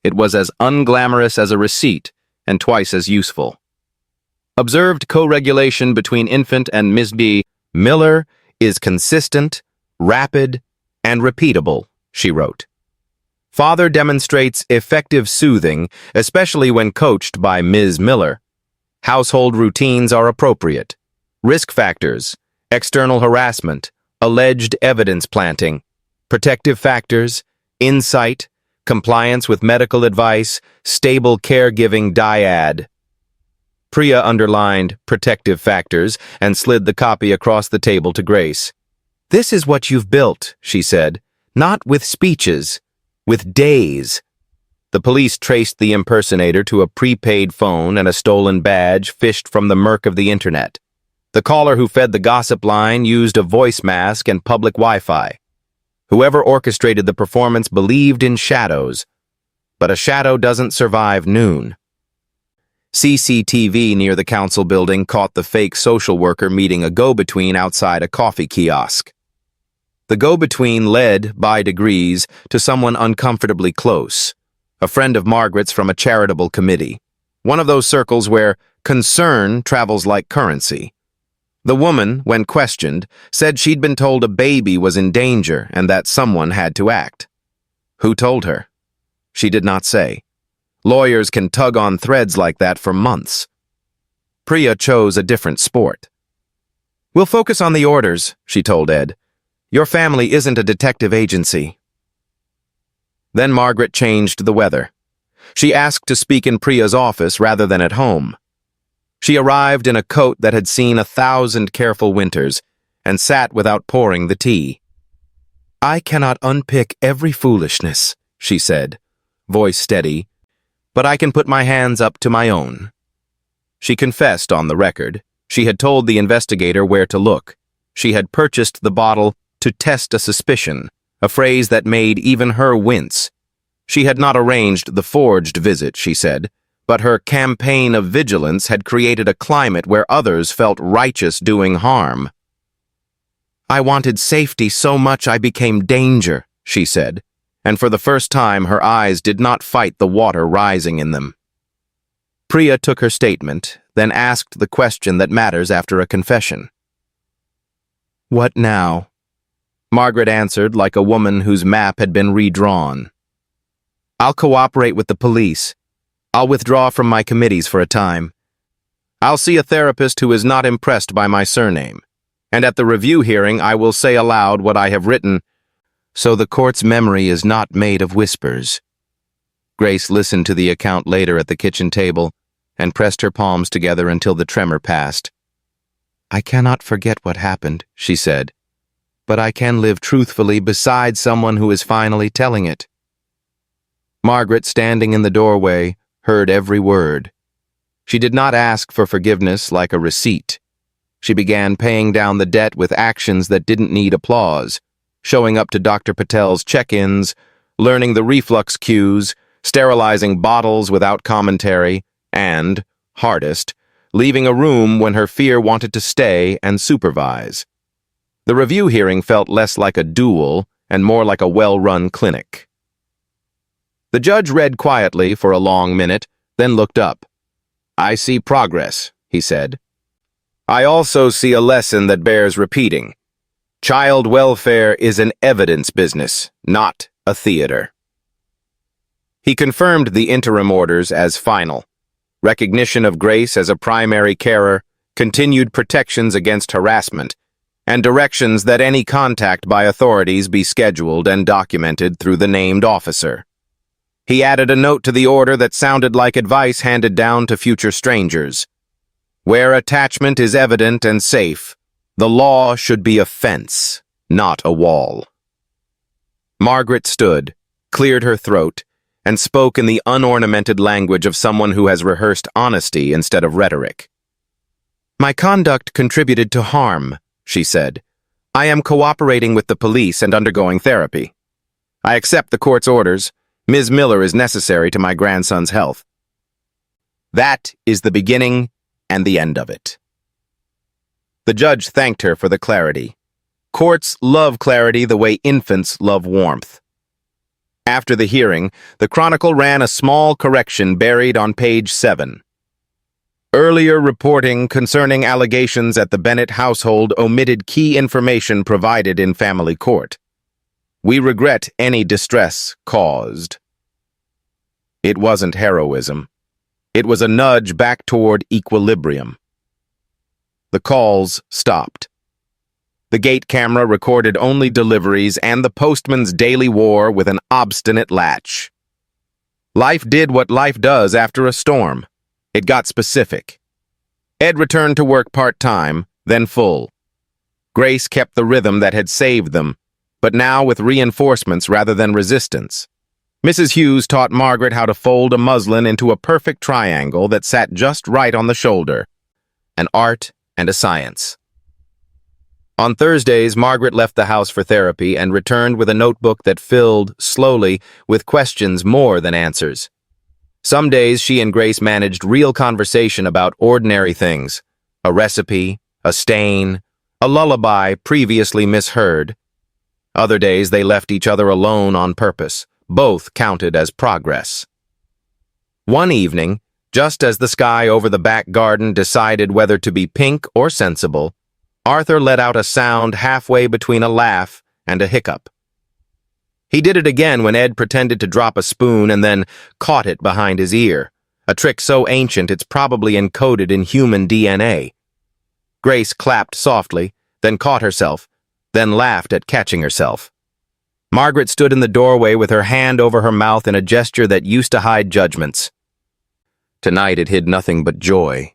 It was as unglamorous as a receipt and twice as useful. Observed co-regulation between infant and Ms. B. Miller is consistent, rapid, and repeatable, she wrote. Father demonstrates effective soothing, especially when coached by Ms. Miller. Household routines are appropriate. Risk factors, external harassment, alleged evidence planting, protective factors, insight, compliance with medical advice, stable caregiving dyad. Priya underlined protective factors and slid the copy across the table to Grace. This is what you've built, she said, not with speeches, with days. The police traced the impersonator to a prepaid phone and a stolen badge fished from the murk of the internet. The caller who fed the gossip line used a voice mask and public Wi-Fi. Whoever orchestrated the performance believed in shadows, but a shadow doesn't survive noon. CCTV near the council building caught the fake social worker meeting a go-between outside a coffee kiosk. The go-between led, by degrees, to someone uncomfortably close, a friend of Margaret's from a charitable committee, one of those circles where concern travels like currency. The woman, when questioned, said she'd been told a baby was in danger and that someone had to act. Who told her? She did not say. Lawyers can tug on threads like that for months. Priya chose a different sport. We'll focus on the orders, she told Ed. Your family isn't a detective agency. Then Margaret changed the weather. She asked to speak in Priya's office rather than at home. She arrived in a coat that had seen 1,000 careful winters and sat without pouring the tea. I cannot unpick every foolishness, she said, voice steady, but I can put my hands up to my own. She confessed on the record. She had told the investigator where to look. She had purchased the bottle to test a suspicion, a phrase that made even her wince. She had not arranged the forged visit, she said, but her campaign of vigilance had created a climate where others felt righteous doing harm. I wanted safety so much I became danger, she said, and for the first time her eyes did not fight the water rising in them. Priya took her statement, then asked the question that matters after a confession. What now? Margaret answered like a woman whose map had been redrawn. I'll cooperate with the police. I'll withdraw from my committees for a time. I'll see a therapist who is not impressed by my surname, and at the review hearing I will say aloud what I have written, so the court's memory is not made of whispers. Grace listened to the account later at the kitchen table and pressed her palms together until the tremor passed. I cannot forget what happened, she said, but I can live truthfully beside someone who is finally telling it. Margaret, standing in the doorway, heard every word. She did not ask for forgiveness like a receipt. She began paying down the debt with actions that didn't need applause, showing up to Dr. Patel's check-ins, learning the reflux cues, sterilizing bottles without commentary, and, hardest, leaving a room when her fear wanted to stay and supervise. The review hearing felt less like a duel and more like a well-run clinic. The judge read quietly for a long minute, then looked up. I see progress, he said. I also see a lesson that bears repeating. Child welfare is an evidence business, not a theater. He confirmed the interim orders as final. Recognition of Grace as a primary carer, continued protections against harassment, and directions that any contact by authorities be scheduled and documented through the named officer. He added a note to the order that sounded like advice handed down to future strangers. Where attachment is evident and safe, the law should be a fence, not a wall. Margaret stood, cleared her throat, and spoke in the unornamented language of someone who has rehearsed honesty instead of rhetoric. "My conduct contributed to harm," she said. "I am cooperating with the police and undergoing therapy. I accept the court's orders. Ms. Miller is necessary to my grandson's health." That is the beginning and the end of it. The judge thanked her for the clarity. Courts love clarity the way infants love warmth. After the hearing, the Chronicle ran a small correction buried on page 7. Earlier reporting concerning allegations at the Bennett household omitted key information provided in family court. We regret any distress caused. It wasn't heroism. It was a nudge back toward equilibrium. The calls stopped. The gate camera recorded only deliveries and the postman's daily war with an obstinate latch. Life did what life does after a storm. It got specific. Ed returned to work part-time, then full. Grace kept the rhythm that had saved them, but now with reinforcements rather than resistance. Mrs. Hughes taught Margaret how to fold a muslin into a perfect triangle that sat just right on the shoulder. An art and a science. On Thursdays, Margaret left the house for therapy and returned with a notebook that filled, slowly, with questions more than answers. Some days she and Grace managed real conversation about ordinary things. A recipe, a stain, a lullaby previously misheard. Other days they left each other alone on purpose. Both counted as progress. One evening, just as the sky over the back garden decided whether to be pink or sensible, Arthur let out a sound halfway between a laugh and a hiccup. He did it again when Ed pretended to drop a spoon and then caught it behind his ear, a trick so ancient it's probably encoded in human DNA. Grace clapped softly, then caught herself, then laughed at catching herself. Margaret stood in the doorway with her hand over her mouth in a gesture that used to hide judgments. Tonight it hid nothing but joy.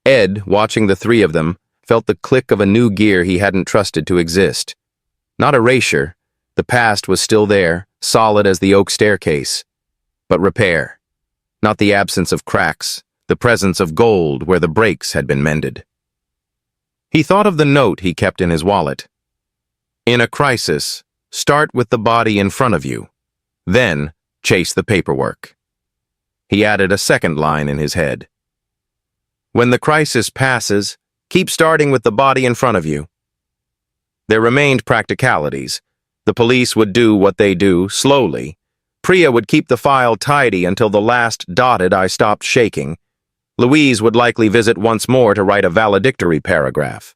Ed, watching the three of them, felt the click of a new gear he hadn't trusted to exist. Not erasure, the past was still there, solid as the oak staircase. But repair. Not the absence of cracks, the presence of gold where the breaks had been mended. He thought of the note he kept in his wallet. In a crisis, start with the body in front of you. Then, chase the paperwork. He added a second line in his head. When the crisis passes, keep starting with the body in front of you. There remained practicalities. The police would do what they do, slowly. Priya would keep the file tidy until the last dotted I stopped shaking. Louise would likely visit once more to write a valedictory paragraph.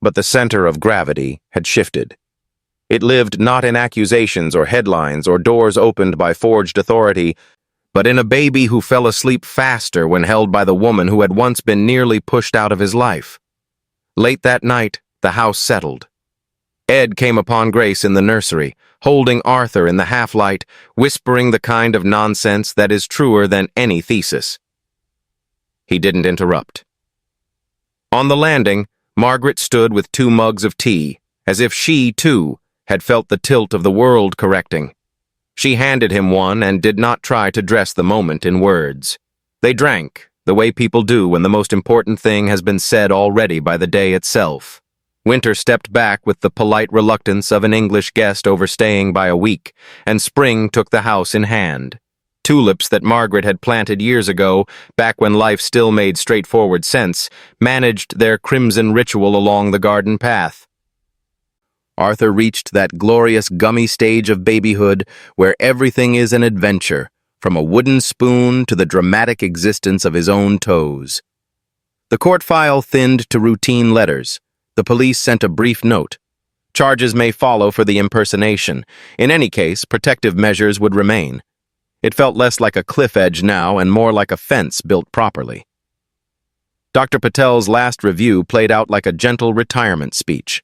But the center of gravity had shifted. It lived not in accusations or headlines or doors opened by forged authority, but in a baby who fell asleep faster when held by the woman who had once been nearly pushed out of his life. Late that night, the house settled. Ed came upon Grace in the nursery, holding Arthur in the half-light, whispering the kind of nonsense that is truer than any thesis. He didn't interrupt. On the landing, Margaret stood with 2 mugs of tea, as if she, too, had felt the tilt of the world correcting. She handed him one and did not try to dress the moment in words. They drank, the way people do when the most important thing has been said already by the day itself. Winter stepped back with the polite reluctance of an English guest overstaying by a week, and spring took the house in hand. Tulips that Margaret had planted years ago, back when life still made straightforward sense, managed their crimson ritual along the garden path. Arthur reached that glorious gummy stage of babyhood where everything is an adventure, from a wooden spoon to the dramatic existence of his own toes. The court file thinned to routine letters. The police sent a brief note. Charges may follow for the impersonation. In any case, protective measures would remain. It felt less like a cliff edge now and more like a fence built properly. Dr. Patel's last review played out like a gentle retirement speech.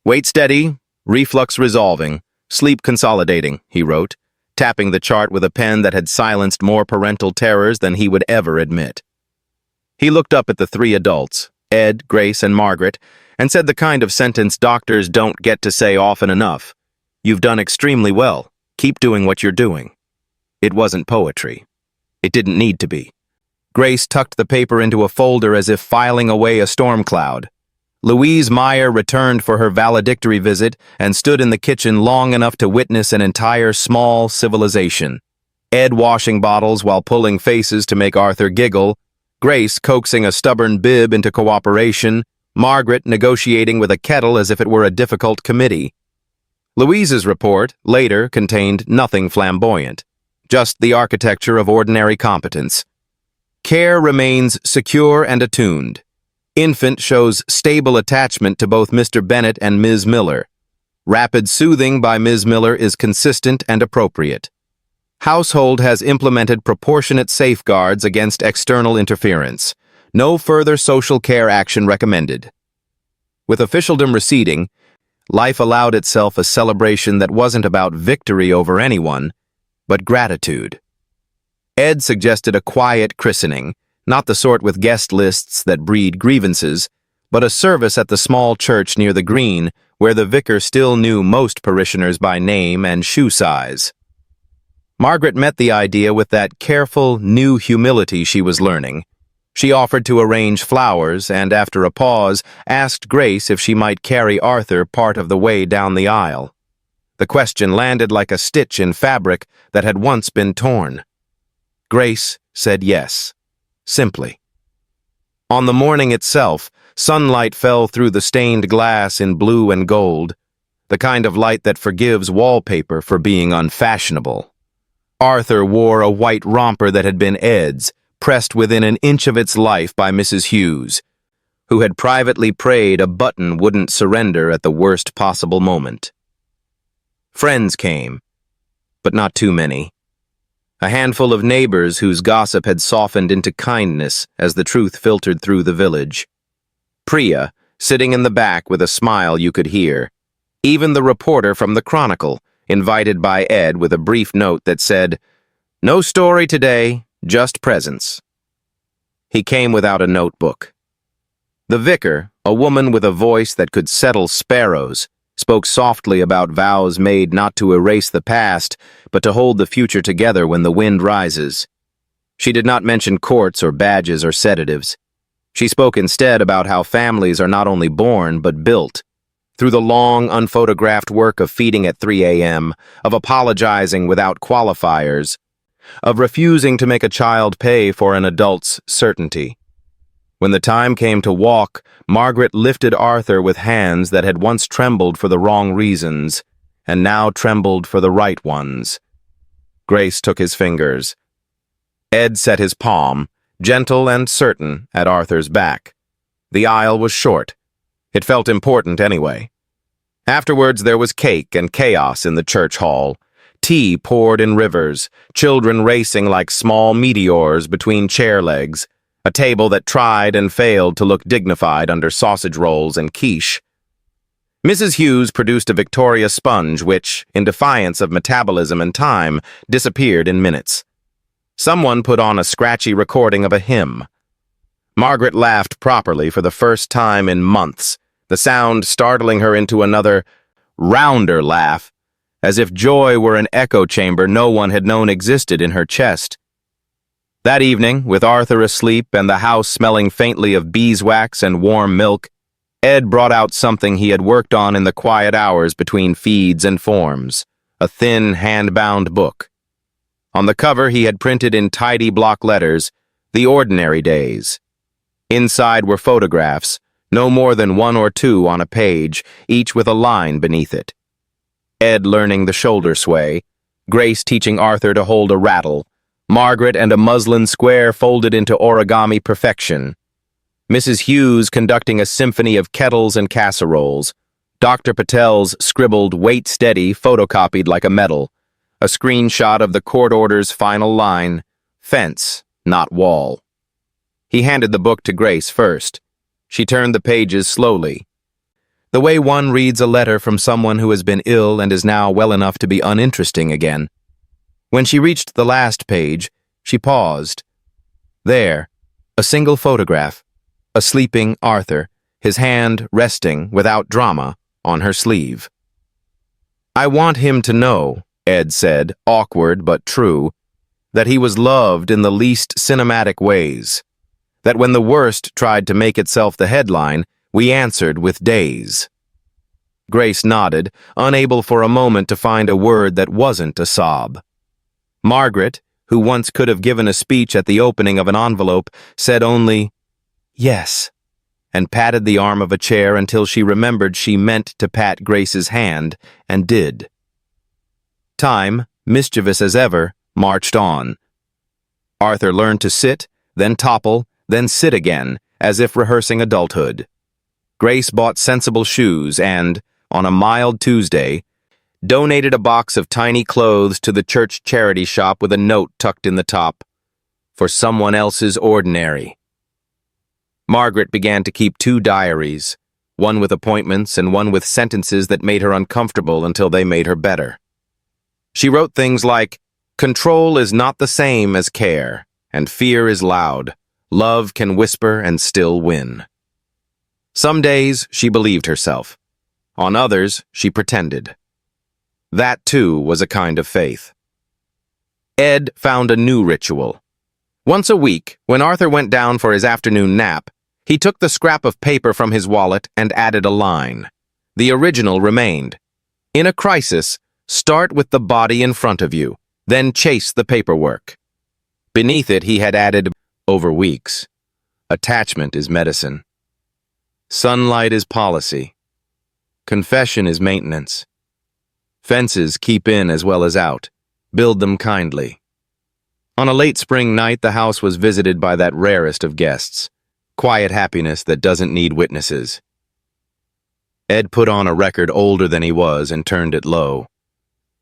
Weight steady, reflux resolving, sleep consolidating, he wrote, tapping the chart with a pen that had silenced more parental terrors than he would ever admit. He looked up at the 3 adults, Ed, Grace, and Margaret, and said the kind of sentence doctors don't get to say often enough. You've done extremely well. Keep doing what you're doing. It wasn't poetry. It didn't need to be. Grace tucked the paper into a folder as if filing away a storm cloud. Louise Meyer returned for her valedictory visit and stood in the kitchen long enough to witness an entire small civilization. Ed washing bottles while pulling faces to make Arthur giggle, Grace coaxing a stubborn Bib into cooperation, Margaret negotiating with a kettle as if it were a difficult committee. Louise's report, later, contained nothing flamboyant, just the architecture of ordinary competence. Care remains secure and attuned. Infant shows stable attachment to both Mr. Bennett and Ms. Miller. Rapid soothing by Ms. Miller is consistent and appropriate. Household has implemented proportionate safeguards against external interference. No further social care action recommended. With officialdom receding, life allowed itself a celebration that wasn't about victory over anyone, but gratitude. Ed suggested a quiet christening, not the sort with guest lists that breed grievances, but a service at the small church near the green where the vicar still knew most parishioners by name and shoe size. Margaret met the idea with that careful, new humility she was learning. She offered to arrange flowers and, after a pause, asked Grace if she might carry Arthur part of the way down the aisle. The question landed like a stitch in fabric that had once been torn. Grace said yes, simply. On the morning itself, sunlight fell through the stained glass in blue and gold, the kind of light that forgives wallpaper for being unfashionable. Arthur wore a white romper that had been Ed's, pressed within an inch of its life by Mrs. Hughes, who had privately prayed a button wouldn't surrender at the worst possible moment. Friends came, but not too many. A handful of neighbors whose gossip had softened into kindness as the truth filtered through the village. Priya, sitting in the back with a smile you could hear. Even the reporter from the Chronicle, invited by Ed with a brief note that said, "No story today, just presents." He came without a notebook. The vicar, a woman with a voice that could settle sparrows, spoke softly about vows made not to erase the past, but to hold the future together when the wind rises. She did not mention courts or badges or sedatives. She spoke instead about how families are not only born, but built, through the long, unphotographed work of feeding at 3 a.m., of apologizing without qualifiers, of refusing to make a child pay for an adult's certainty. When the time came to walk, Margaret lifted Arthur with hands that had once trembled for the wrong reasons, and now trembled for the right ones. Grace took his fingers. Ed set his palm, gentle and certain, at Arthur's back. The aisle was short. It felt important anyway. Afterwards there was cake and chaos in the church hall. Tea poured in rivers, children racing like small meteors between chair legs, a table that tried and failed to look dignified under sausage rolls and quiche. Mrs. Hughes produced a Victoria sponge which, in defiance of metabolism and time, disappeared in minutes. Someone put on a scratchy recording of a hymn. Margaret laughed properly for the first time in months, the sound startling her into another, rounder laugh, as if joy were an echo chamber no one had known existed in her chest. That evening, with Arthur asleep and the house smelling faintly of beeswax and warm milk, Ed brought out something he had worked on in the quiet hours between feeds and forms, a thin, hand-bound book. On the cover he had printed in tidy block letters, "The Ordinary Days." Inside were photographs, no more than one or two on a page, each with a line beneath it. Ed learning the shoulder sway, Grace teaching Arthur to hold a rattle, Margaret and a muslin square folded into origami perfection, Mrs. Hughes conducting a symphony of kettles and casseroles, Dr. Patel's scribbled "Wait Steady" photocopied like a medal, a screenshot of the court order's final line, "Fence, not wall." He handed the book to Grace first. She turned the pages slowly, the way one reads a letter from someone who has been ill and is now well enough to be uninteresting again. When she reached the last page, she paused. There, a single photograph, a sleeping Arthur, his hand resting, without drama, on her sleeve. "I want him to know," Ed said, awkward but true, that he was loved in the least cinematic ways, that when the worst tried to make itself the headline, we answered with days. Grace nodded, unable for a moment to find a word that wasn't a sob. Margaret, who once could have given a speech at the opening of an envelope, said only, "Yes," and patted the arm of a chair until she remembered she meant to pat Grace's hand, and did. Time, mischievous as ever, marched on. Arthur learned to sit, then topple, then sit again, as if rehearsing adulthood. Grace bought sensible shoes and, on a mild Tuesday, donated a box of tiny clothes to the church charity shop with a note tucked in the top, "For someone else's ordinary." Margaret began to keep 2 diaries, one with appointments and one with sentences that made her uncomfortable until they made her better. She wrote things like, "Control is not the same as care, and fear is loud. Love can whisper and still win." Some days she believed herself. On others, she pretended. That, too, was a kind of faith. Ed found a new ritual. Once a week, when Arthur went down for his afternoon nap, he took the scrap of paper from his wallet and added a line. The original remained. In a crisis, start with the body in front of you, then chase the paperwork. Beneath it, he had added, over weeks, attachment is medicine. Sunlight is policy. Confession is maintenance. Fences keep in as well as out. Build them kindly. On a late spring night, the house was visited by that rarest of guests, quiet happiness that doesn't need witnesses. Ed put on a record older than he was and turned it low.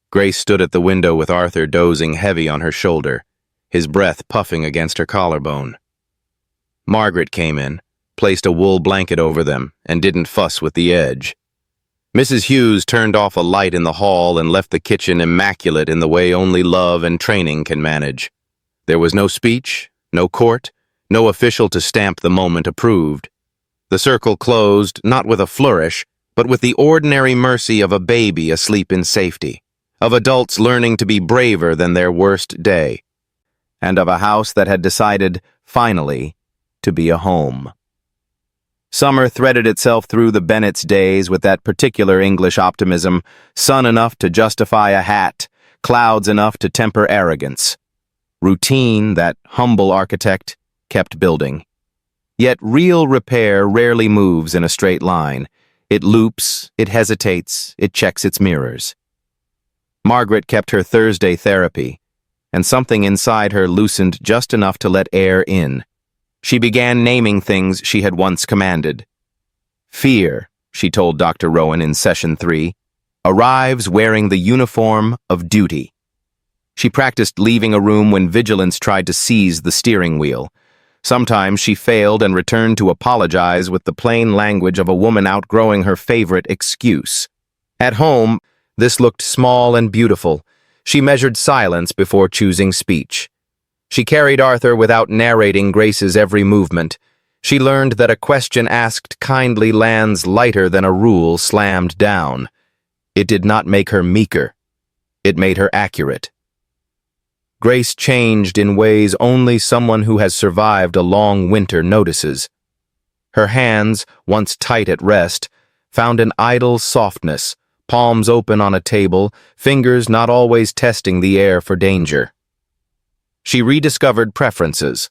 Grace stood at the window with Arthur dozing heavy on her shoulder, his breath puffing against her collarbone. Margaret came in, placed a wool blanket over them, and didn't fuss with the edge. Mrs. Hughes turned off a light in the hall and left the kitchen immaculate in the way only love and training can manage. There was no speech, no court, no official to stamp the moment approved. The circle closed, not with a flourish, but with the ordinary mercy of a baby asleep in safety, of adults learning to be braver than their worst day, and of a house that had decided, finally, to be a home. Summer threaded itself through the Bennett's days with that particular English optimism, sun enough to justify a hat, clouds enough to temper arrogance. Routine, that humble architect, kept building. Yet real repair rarely moves in a straight line. It loops, it hesitates, it checks its mirrors. Margaret kept her Thursday therapy, and something inside her loosened just enough to let air in. She began naming things she had once commanded. Fear, she told Dr. Rowan in session 3, arrives wearing the uniform of duty. She practiced leaving a room when vigilance tried to seize the steering wheel. Sometimes she failed and returned to apologize with the plain language of a woman outgrowing her favorite excuse. At home, this looked small and beautiful. She measured silence before choosing speech. She carried Arthur without narrating Grace's every movement. She learned that a question asked kindly lands lighter than a rule slammed down. It did not make her meeker. It made her accurate. Grace changed in ways only someone who has survived a long winter notices. Her hands, once tight at rest, found an idle softness, palms open on a table, fingers not always testing the air for danger. She rediscovered preferences.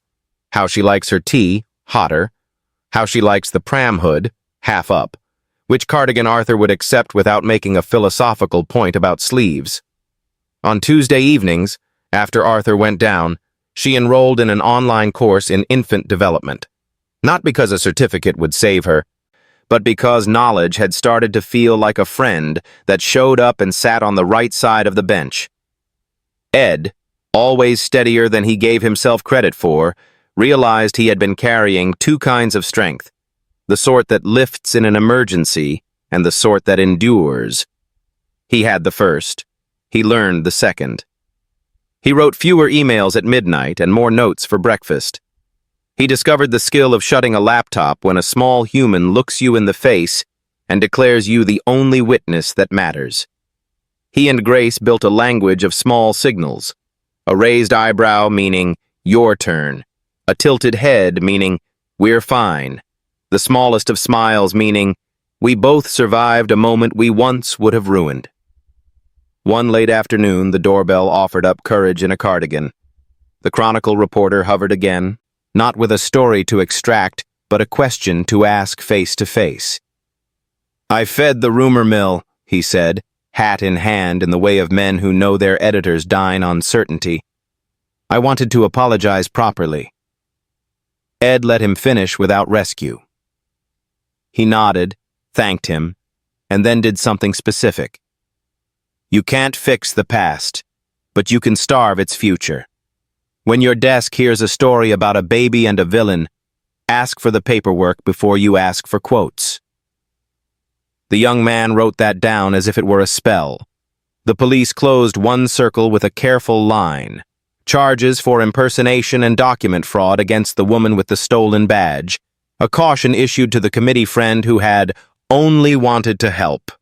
How she likes her tea, hotter. How she likes the pram hood, half up. Which cardigan Arthur would accept without making a philosophical point about sleeves. On Tuesday evenings, after Arthur went down, she enrolled in an online course in infant development. Not because a certificate would save her, but because knowledge had started to feel like a friend that showed up and sat on the right side of the bench. Ed, always steadier than he gave himself credit for, realized he had been carrying 2 kinds of strength, the sort that lifts in an emergency and the sort that endures. He had the first. He learned the second. He wrote fewer emails at midnight and more notes for breakfast. He discovered the skill of shutting a laptop when a small human looks you in the face and declares you the only witness that matters. He and Grace built a language of small signals. A raised eyebrow meaning, your turn. A tilted head meaning, we're fine. The smallest of smiles meaning, we both survived a moment we once would have ruined. One late afternoon, the doorbell offered up courage in a cardigan. The Chronicle reporter hovered again, not with a story to extract, but a question to ask face to face. I fed the rumor mill, he said, hat in hand in the way of men who know their editors dine on certainty. I wanted to apologize properly. Ed let him finish without rescue. He nodded, thanked him, and then did something specific. You can't fix the past, but you can starve its future. When your desk hears a story about a baby and a villain, ask for the paperwork before you ask for quotes. The young man wrote that down as if it were a spell. The police closed one circle with a careful line. Charges for impersonation and document fraud against the woman with the stolen badge. A caution issued to the committee friend who had only wanted to help.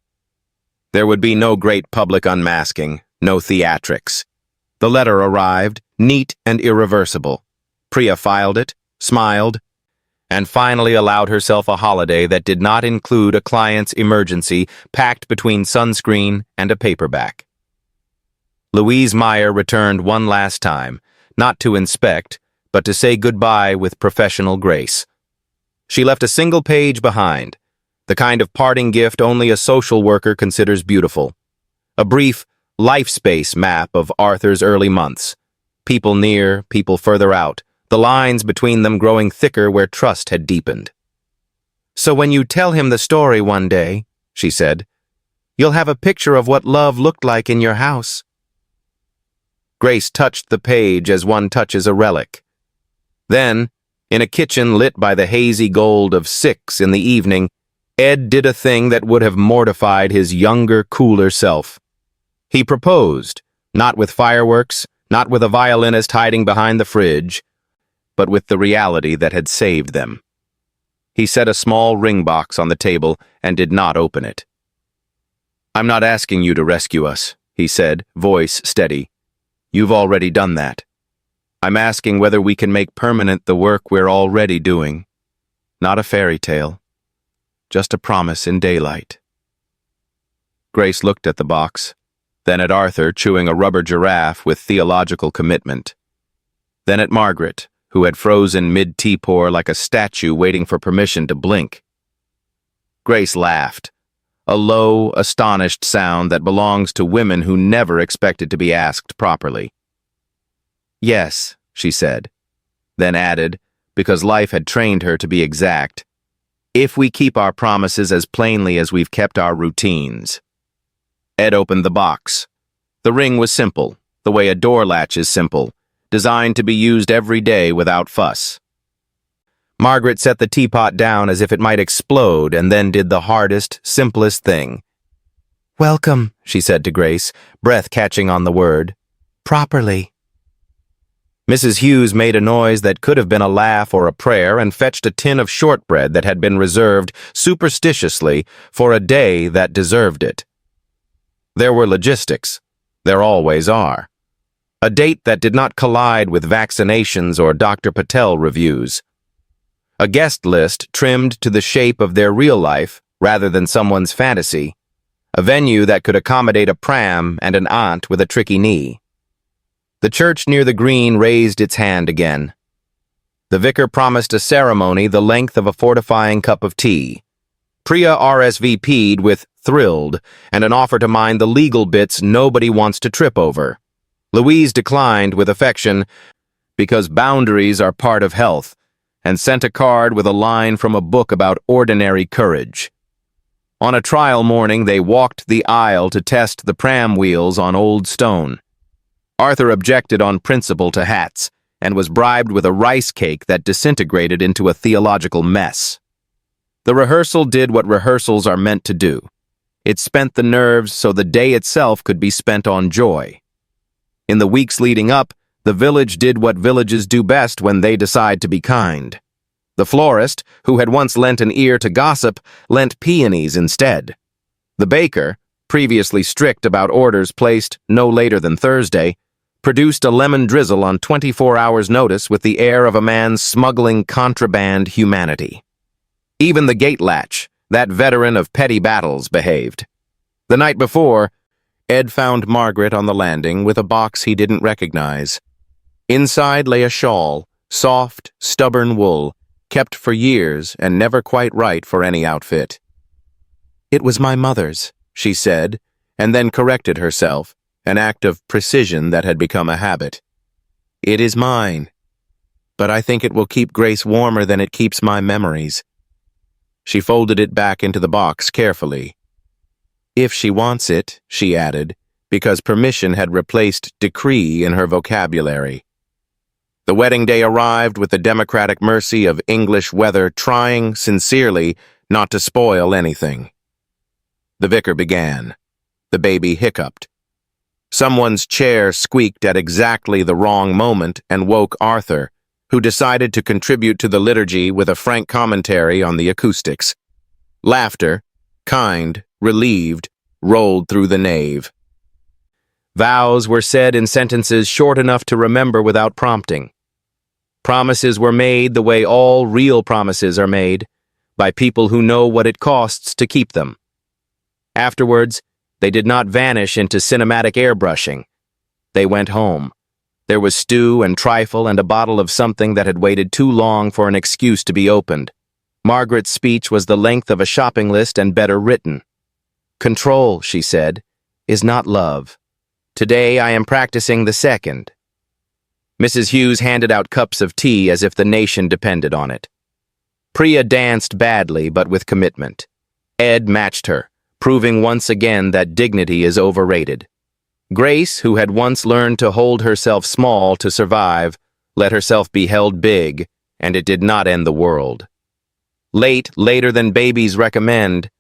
There would be no great public unmasking, no theatrics. The letter arrived, neat and irreversible. Priya filed it, smiled, and finally allowed herself a holiday that did not include a client's emergency packed between sunscreen and a paperback. Louise Meyer returned one last time, not to inspect, but to say goodbye with professional grace. She left a single page behind, the kind of parting gift only a social worker considers beautiful. A brief life space map of Arthur's early months. People near, people further out, the lines between them growing thicker where trust had deepened. So when you tell him the story one day, she said, you'll have a picture of what love looked like in your house. Grace touched the page as one touches a relic. Then, in a kitchen lit by the hazy gold of 6 in the evening, Ed did a thing that would have mortified his younger, cooler self. He proposed, not with fireworks, not with a violinist hiding behind the fridge, but with the reality that had saved them. He set a small ring box on the table and did not open it. I'm not asking you to rescue us, he said, voice steady. You've already done that. I'm asking whether we can make permanent the work we're already doing. Not a fairy tale. Just a promise in daylight. Grace looked at the box, then at Arthur chewing a rubber giraffe with theological commitment, then at Margaret, who had frozen mid-tea pour like a statue waiting for permission to blink. Grace laughed, a low, astonished sound that belongs to women who never expected to be asked properly. Yes, she said, then added, because life had trained her to be exact, if we keep our promises as plainly as we've kept our routines. Ed opened the box. The ring was simple, the way a door latch is simple, designed to be used every day without fuss. Margaret set the teapot down as if it might explode and then did the hardest, simplest thing. Welcome, she said to Grace, breath catching on the word. Properly. Mrs. Hughes made a noise that could have been a laugh or a prayer and fetched a tin of shortbread that had been reserved superstitiously for a day that deserved it. There were logistics. There always are. A date that did not collide with vaccinations or Dr. Patel reviews. A guest list trimmed to the shape of their real life rather than someone's fantasy. A venue that could accommodate a pram and an aunt with a tricky knee. The church near the green raised its hand again. The vicar promised a ceremony the length of a fortifying cup of tea. Priya RSVP'd with thrilled and an offer to mind the legal bits nobody wants to trip over. Louise declined with affection because boundaries are part of health, and sent a card with a line from a book about ordinary courage. On a trial morning, they walked the aisle to test the pram wheels on old stone. Arthur objected on principle to hats and was bribed with a rice cake that disintegrated into a theological mess. The rehearsal did what rehearsals are meant to do. It spent the nerves so the day itself could be spent on joy. In the weeks leading up, the village did what villages do best when they decide to be kind. The florist, who had once lent an ear to gossip, lent peonies instead. The baker, previously strict about orders placed no later than Thursday, produced a lemon drizzle on 24 hours' notice with the air of a man smuggling contraband humanity. Even the gate latch, that veteran of petty battles, behaved. The night before, Ed found Margaret on the landing with a box he didn't recognize. Inside lay a shawl, soft, stubborn wool, kept for years and never quite right for any outfit. "It was my mother's," she said, and then corrected herself, an act of precision that had become a habit. "It is mine, but I think it will keep Grace warmer than it keeps my memories." She folded it back into the box carefully. "If she wants it," she added, because permission had replaced decree in her vocabulary. The wedding day arrived with the democratic mercy of English weather trying, sincerely, not to spoil anything. The vicar began. The baby hiccuped. Someone's chair squeaked at exactly the wrong moment and woke Arthur, who decided to contribute to the liturgy with a frank commentary on the acoustics. Laughter, kind, relieved, rolled through the nave. Vows were said in sentences short enough to remember without prompting. Promises were made the way all real promises are made, by people who know what it costs to keep them. Afterwards, they did not vanish into cinematic airbrushing. They went home. There was stew and trifle and a bottle of something that had waited too long for an excuse to be opened. Margaret's speech was the length of a shopping list and better written. "Control," she said, "is not love. Today I am practicing the second." Mrs. Hughes handed out cups of tea as if the nation depended on it. Priya danced badly but with commitment. Ed matched her, proving once again that dignity is overrated. Grace, who had once learned to hold herself small to survive, let herself be held big, and it did not end the world. Later than babies recommend,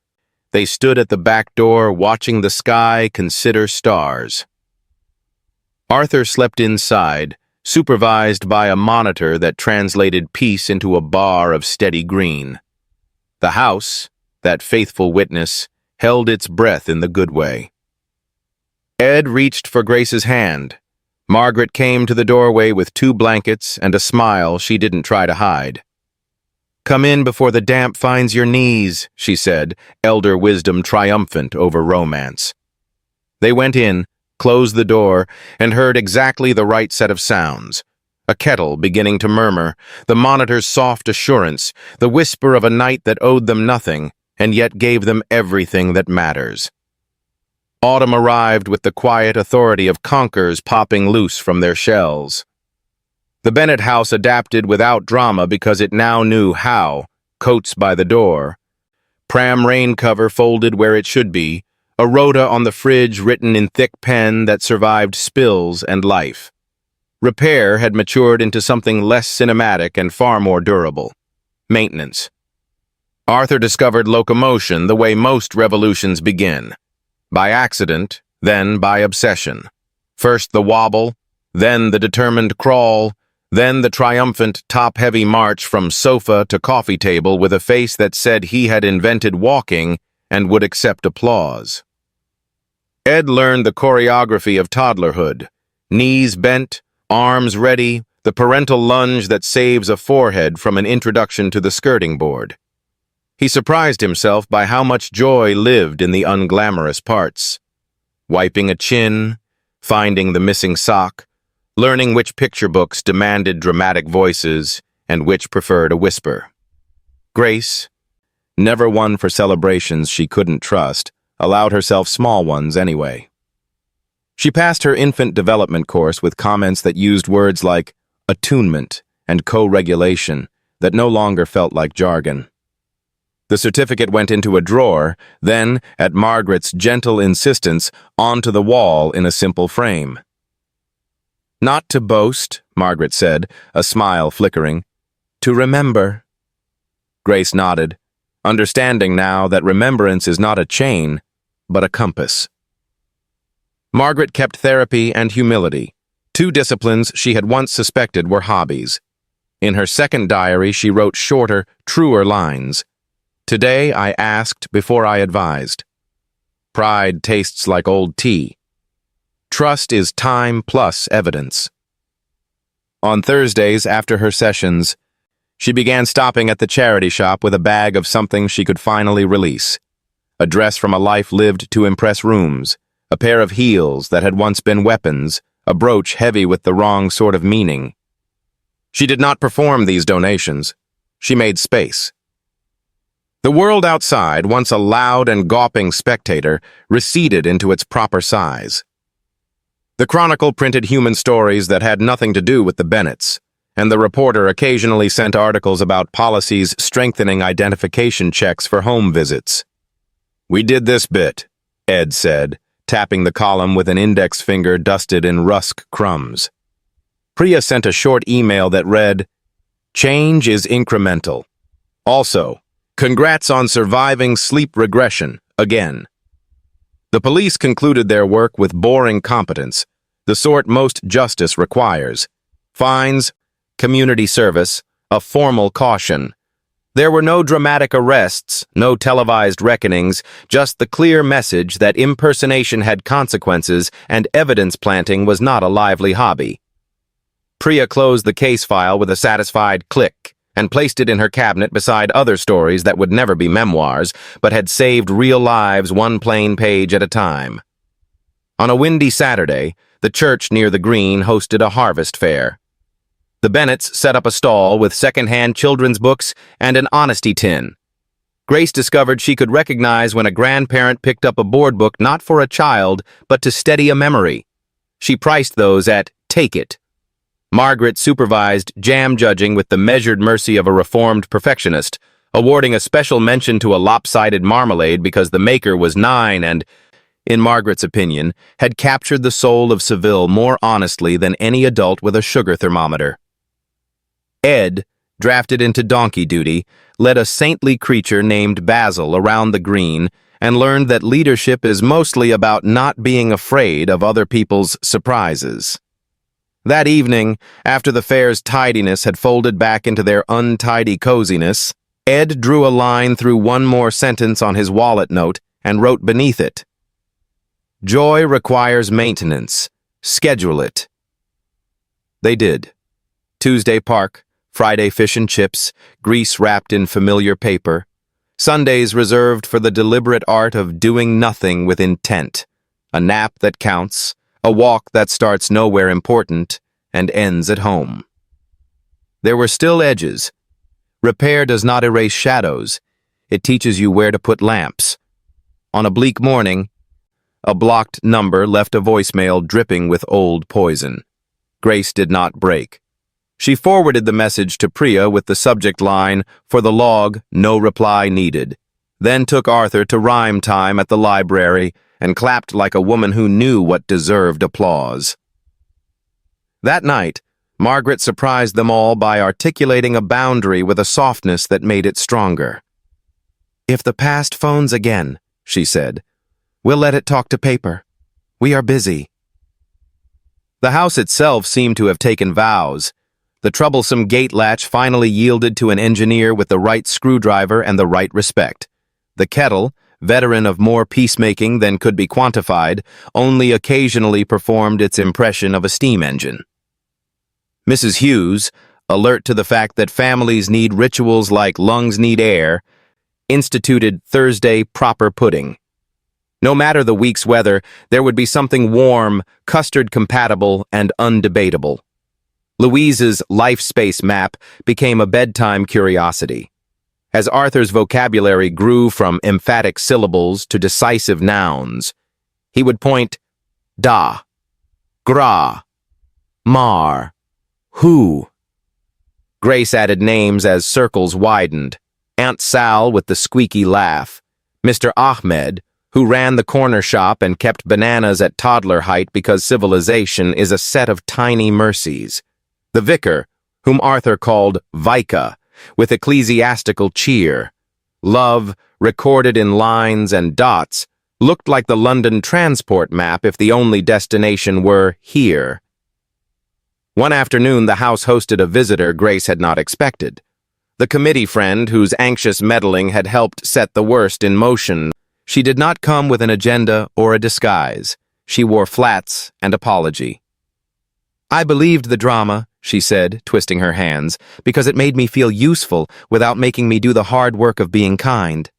they stood at the back door watching the sky consider stars. Arthur slept inside, supervised by a monitor that translated peace into a bar of steady green. The house, that faithful witness, held its breath in the good way. Ed reached for Grace's hand. Margaret came to the doorway with 2 blankets and a smile she didn't try to hide. "Come in before the damp finds your knees," she said, elder wisdom triumphant over romance. They went in, closed the door, and heard exactly the right set of sounds. A kettle beginning to murmur, the monitor's soft assurance, the whisper of a night that owed them nothing, and yet gave them everything that matters. Autumn arrived with the quiet authority of conkers popping loose from their shells. The Bennett house adapted without drama because it now knew how, coats by the door, pram rain cover folded where it should be, a rota on the fridge written in thick pen that survived spills and life. Repair had matured into something less cinematic and far more durable. Maintenance. Arthur discovered locomotion the way most revolutions begin. By accident, then by obsession. First the wobble, then the determined crawl, then the triumphant top-heavy march from sofa to coffee table with a face that said he had invented walking and would accept applause. Ed learned the choreography of toddlerhood. Knees bent, arms ready, the parental lunge that saves a forehead from an introduction to the skirting board. He surprised himself by how much joy lived in the unglamorous parts. Wiping a chin, finding the missing sock, learning which picture books demanded dramatic voices and which preferred a whisper. Grace, never one for celebrations she couldn't trust, allowed herself small ones anyway. She passed her infant development course with comments that used words like attunement and co-regulation that no longer felt like jargon. The certificate went into a drawer, then, at Margaret's gentle insistence, onto the wall in a simple frame. "Not to boast," Margaret said, a smile flickering. "To remember." Grace nodded, understanding now that remembrance is not a chain, but a compass. Margaret kept therapy and humility, 2 disciplines she had once suspected were hobbies. In her second diary, she wrote shorter, truer lines. "Today I asked before I advised." Pride tastes like old tea. Trust is time plus evidence. On Thursdays, after her sessions, she began stopping at the charity shop with a bag of something she could finally release. A dress from a life lived to impress rooms, a pair of heels that had once been weapons, a brooch heavy with the wrong sort of meaning. She did not perform these donations. She made space. The world outside, once a loud and gawping spectator, receded into its proper size. The Chronicle printed human stories that had nothing to do with the Bennetts, and the reporter occasionally sent articles about policies strengthening identification checks for home visits. "We did this bit," Ed said, tapping the column with an index finger dusted in rusk crumbs. Priya sent a short email that read, "Change is incremental. Also, congrats on surviving sleep regression, again." The police concluded their work with boring competence, the sort most justice requires. Fines, community service, a formal caution. There were no dramatic arrests, no televised reckonings, just the clear message that impersonation had consequences and evidence planting was not a lively hobby. Priya closed the case file with a satisfied click and placed it in her cabinet beside other stories that would never be memoirs, but had saved real lives one plain page at a time. On a windy Saturday, the church near the green hosted a harvest fair. The Bennetts set up a stall with second-hand children's books and an honesty tin. Grace discovered she could recognize when a grandparent picked up a board book not for a child, but to steady a memory. She priced those at "Take It." Margaret supervised jam judging with the measured mercy of a reformed perfectionist, awarding a special mention to a lopsided marmalade because the maker was 9 and, in Margaret's opinion, had captured the soul of Seville more honestly than any adult with a sugar thermometer. Ed, drafted into donkey duty, led a saintly creature named Basil around the green and learned that leadership is mostly about not being afraid of other people's surprises. That evening, after the fair's tidiness had folded back into their untidy coziness, Ed drew a line through one more sentence on his wallet note and wrote beneath it, "Joy requires maintenance. Schedule it." They did. Tuesday park, Friday fish and chips, grease wrapped in familiar paper. Sundays reserved for the deliberate art of doing nothing with intent. A nap that counts, a walk that starts nowhere important and ends at home. There were still edges. Repair does not erase shadows. It teaches you where to put lamps. On a bleak morning, a blocked number left a voicemail dripping with old poison. Grace did not break. She forwarded the message to Priya with the subject line, "For the log, no reply needed," then took Arthur to rhyme time at the library and clapped like a woman who knew what deserved applause. That night, Margaret surprised them all by articulating a boundary with a softness that made it stronger. "If the past phones again," she said, "we'll let it talk to paper. We are busy." The house itself seemed to have taken vows. The troublesome gate latch finally yielded to an engineer with the right screwdriver and the right respect. The kettle, veteran of more peacemaking than could be quantified, only occasionally performed its impression of a steam engine. Mrs. Hughes, alert to the fact that families need rituals like lungs need air, instituted Thursday proper pudding. No matter the week's weather, there would be something warm, custard-compatible, and undebatable. Louise's life space map became a bedtime curiosity. As Arthur's vocabulary grew from emphatic syllables to decisive nouns, he would point, "Da, gra, mar, who." Grace added names as circles widened. Aunt Sal with the squeaky laugh, Mr. Ahmed, who ran the corner shop and kept bananas at toddler height because civilization is a set of tiny mercies. The vicar, whom Arthur called Vika, with ecclesiastical cheer. Love, recorded in lines and dots, looked like the London transport map if the only destination were here. One afternoon, the house hosted a visitor Grace had not expected. The committee friend whose anxious meddling had helped set the worst in motion. She did not come with an agenda or a disguise. She wore flats and apology. "I believed the drama," she said, twisting her hands, "because it made me feel useful without making me do the hard work of being kind."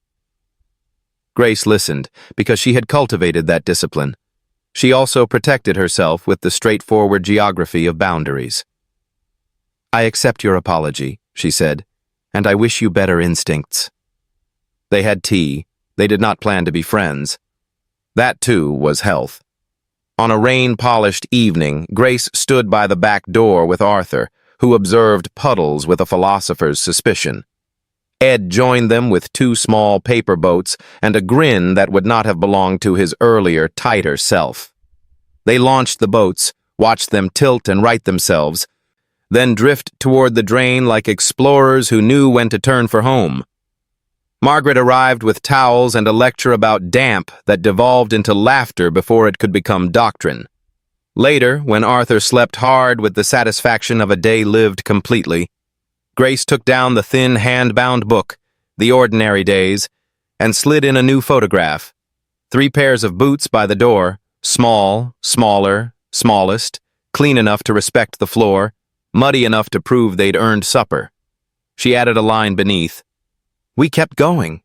Grace listened, because she had cultivated that discipline. She also protected herself with the straightforward geography of boundaries. "I accept your apology," she said, "and I wish you better instincts." They had tea. They did not plan to be friends. That, too, was health. On a rain-polished evening, Grace stood by the back door with Arthur, who observed puddles with a philosopher's suspicion. Ed joined them with 2 small paper boats and a grin that would not have belonged to his earlier, tighter self. They launched the boats, watched them tilt and right themselves, then drift toward the drain like explorers who knew when to turn for home. Margaret arrived with towels and a lecture about damp that devolved into laughter before it could become doctrine. Later, when Arthur slept hard with the satisfaction of a day lived completely, Grace took down the thin hand-bound book, The Ordinary Days, and slid in a new photograph. 3 pairs of boots by the door, small, smaller, smallest, clean enough to respect the floor, muddy enough to prove they'd earned supper. She added a line beneath, "We kept going."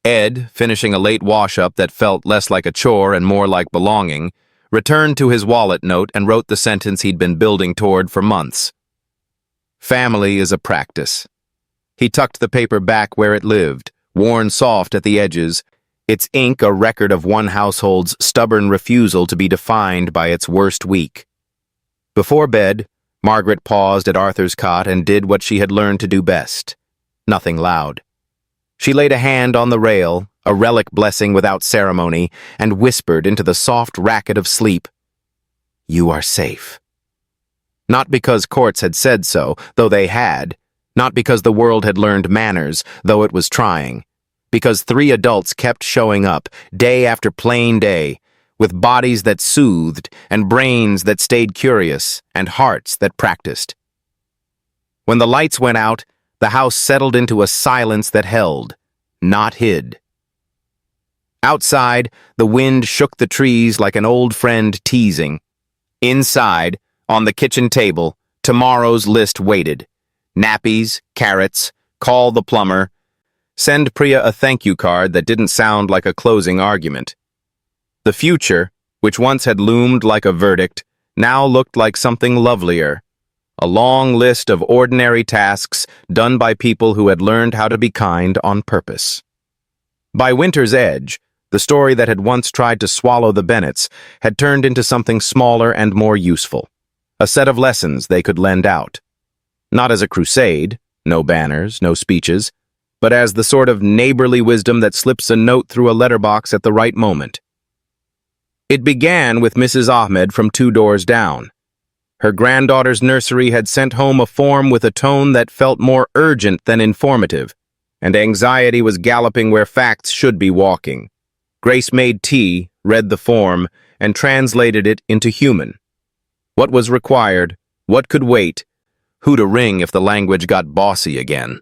Ed, finishing a late wash-up that felt less like a chore and more like belonging, returned to his wallet note and wrote the sentence he'd been building toward for months. "Family is a practice." He tucked the paper back where it lived, worn soft at the edges, its ink a record of one household's stubborn refusal to be defined by its worst week. Before bed, Margaret paused at Arthur's cot and did what she had learned to do best. Nothing loud. She laid a hand on the rail, a relic blessing without ceremony, and whispered into the soft racket of sleep, "You are safe." Not because courts had said so, though they had. Not because the world had learned manners, though it was trying. Because 3 adults kept showing up, day after plain day, with bodies that soothed, and brains that stayed curious, and hearts that practiced. When the lights went out, the house settled into a silence that held, not hid. Outside, the wind shook the trees like an old friend teasing. Inside, on the kitchen table, tomorrow's list waited. Nappies, carrots, call the plumber, send Priya a thank you card that didn't sound like a closing argument. The future, which once had loomed like a verdict, now looked like something lovelier. A long list of ordinary tasks done by people who had learned how to be kind on purpose. By winter's edge, the story that had once tried to swallow the Bennetts had turned into something smaller and more useful. A set of lessons they could lend out. Not as a crusade, no banners, no speeches, but as the sort of neighborly wisdom that slips a note through a letterbox at the right moment. It began with Mrs. Ahmed from 2 doors down. Her granddaughter's nursery had sent home a form with a tone that felt more urgent than informative, and anxiety was galloping where facts should be walking. Grace made tea, read the form, and translated it into human. What was required, what could wait, who to ring if the language got bossy again.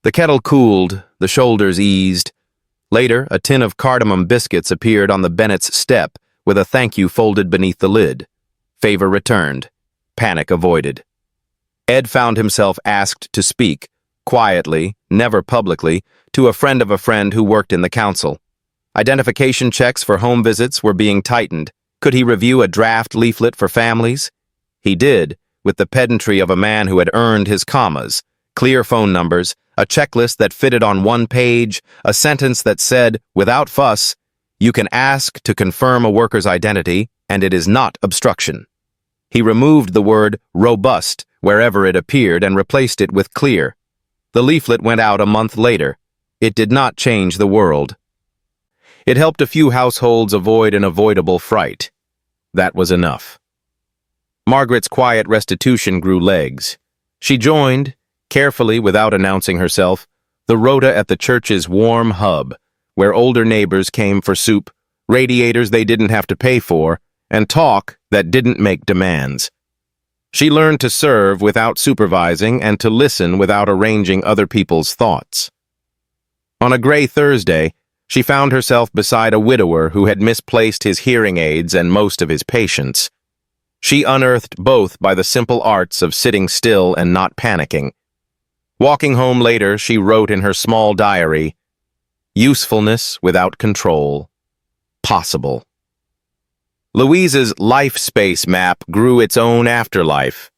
The kettle cooled, the shoulders eased. Later, a tin of cardamom biscuits appeared on the Bennett's step with a thank you folded beneath the lid. Favor returned. Panic avoided. Ed found himself asked to speak, quietly, never publicly, to a friend of a friend who worked in the council. Identification checks for home visits were being tightened. Could he review a draft leaflet for families? He did, with the pedantry of a man who had earned his commas, clear phone numbers, a checklist that fitted on 1 page, a sentence that said, without fuss, "You can ask to confirm a worker's identity, and it is not obstruction." He removed the word robust wherever it appeared and replaced it with clear. The leaflet went out a month later. It did not change the world. It helped a few households avoid an avoidable fright. That was enough. Margaret's quiet restitution grew legs. She joined, carefully without announcing herself, the rota at the church's warm hub, where older neighbors came for soup, radiators they didn't have to pay for, and talk that didn't make demands. She learned to serve without supervising and to listen without arranging other people's thoughts. On a gray Thursday, She found herself beside a widower who had misplaced his hearing aids and most of his patience. She unearthed both by the simple arts of sitting still and not panicking. Walking home later, she wrote in her small diary, "Usefulness without control. Possible." Louise's life space map grew its own afterlife.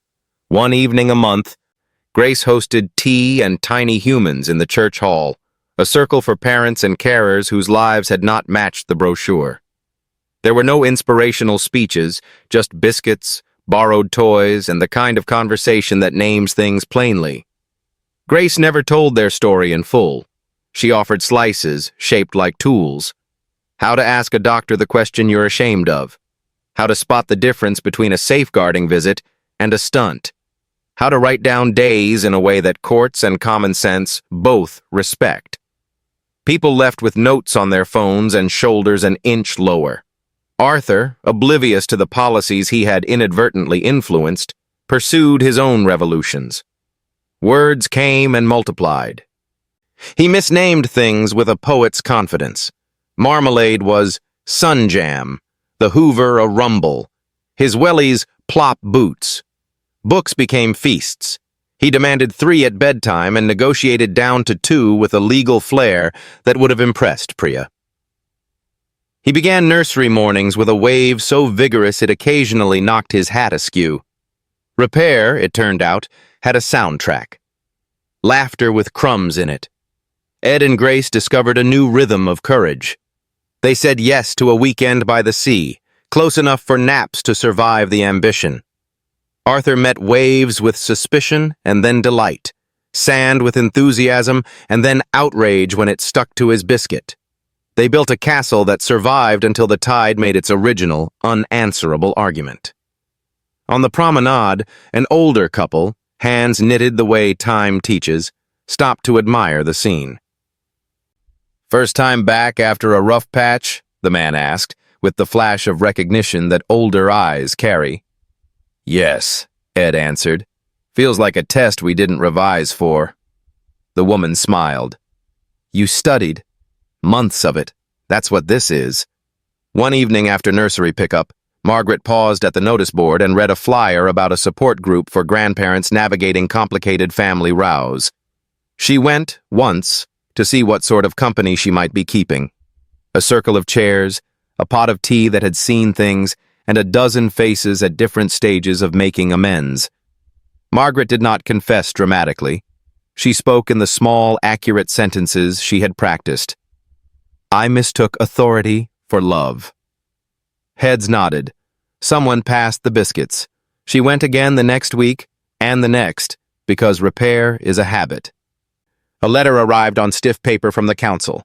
One evening a month, Grace hosted tea and tiny humans in the church hall, a circle for parents and carers whose lives had not matched the brochure. There were no inspirational speeches, just biscuits, borrowed toys, and the kind of conversation that names things plainly. Grace never told their story in full. She offered slices, shaped like tools. How to ask a doctor the question you're ashamed of. How to spot the difference between a safeguarding visit and a stunt. How to write down days in a way that courts and common sense both respect. People left with notes on their phones and shoulders an inch lower. Arthur, oblivious to the policies he had inadvertently influenced, pursued his own revolutions. Words came and multiplied. He misnamed things with a poet's confidence. Marmalade was sunjam, the Hoover a rumble, his wellies plop boots. Books became feasts. He demanded 3 at bedtime and negotiated down to 2 with a legal flair that would have impressed Priya. He began nursery mornings with a wave so vigorous it occasionally knocked his hat askew. Repair, it turned out, had a soundtrack. Laughter with crumbs in it. Ed and Grace discovered a new rhythm of courage. They said yes to a weekend by the sea, close enough for naps to survive the ambition. Arthur met waves with suspicion and then delight, sand with enthusiasm and then outrage when it stuck to his biscuit. They built a castle that survived until the tide made its original, unanswerable argument. On the promenade, an older couple, hands knitted the way time teaches, stopped to admire the scene. "First time back after a rough patch?" the man asked, with the flash of recognition that older eyes carry. "Yes," Ed answered. "Feels like a test we didn't revise for." The woman smiled. "You studied. Months of it. That's what this is." One evening after nursery pickup, Margaret paused at the notice board and read a flyer about a support group for grandparents navigating complicated family rows. She went, once, to see what sort of company she might be keeping. A circle of chairs, a pot of tea that had seen things, and a dozen faces at different stages of making amends. Margaret did not confess dramatically. She spoke in the small, accurate sentences she had practiced. "I mistook authority for love." Heads nodded. Someone passed the biscuits. She went again the next week, and the next, because repair is a habit. A letter arrived on stiff paper from the council.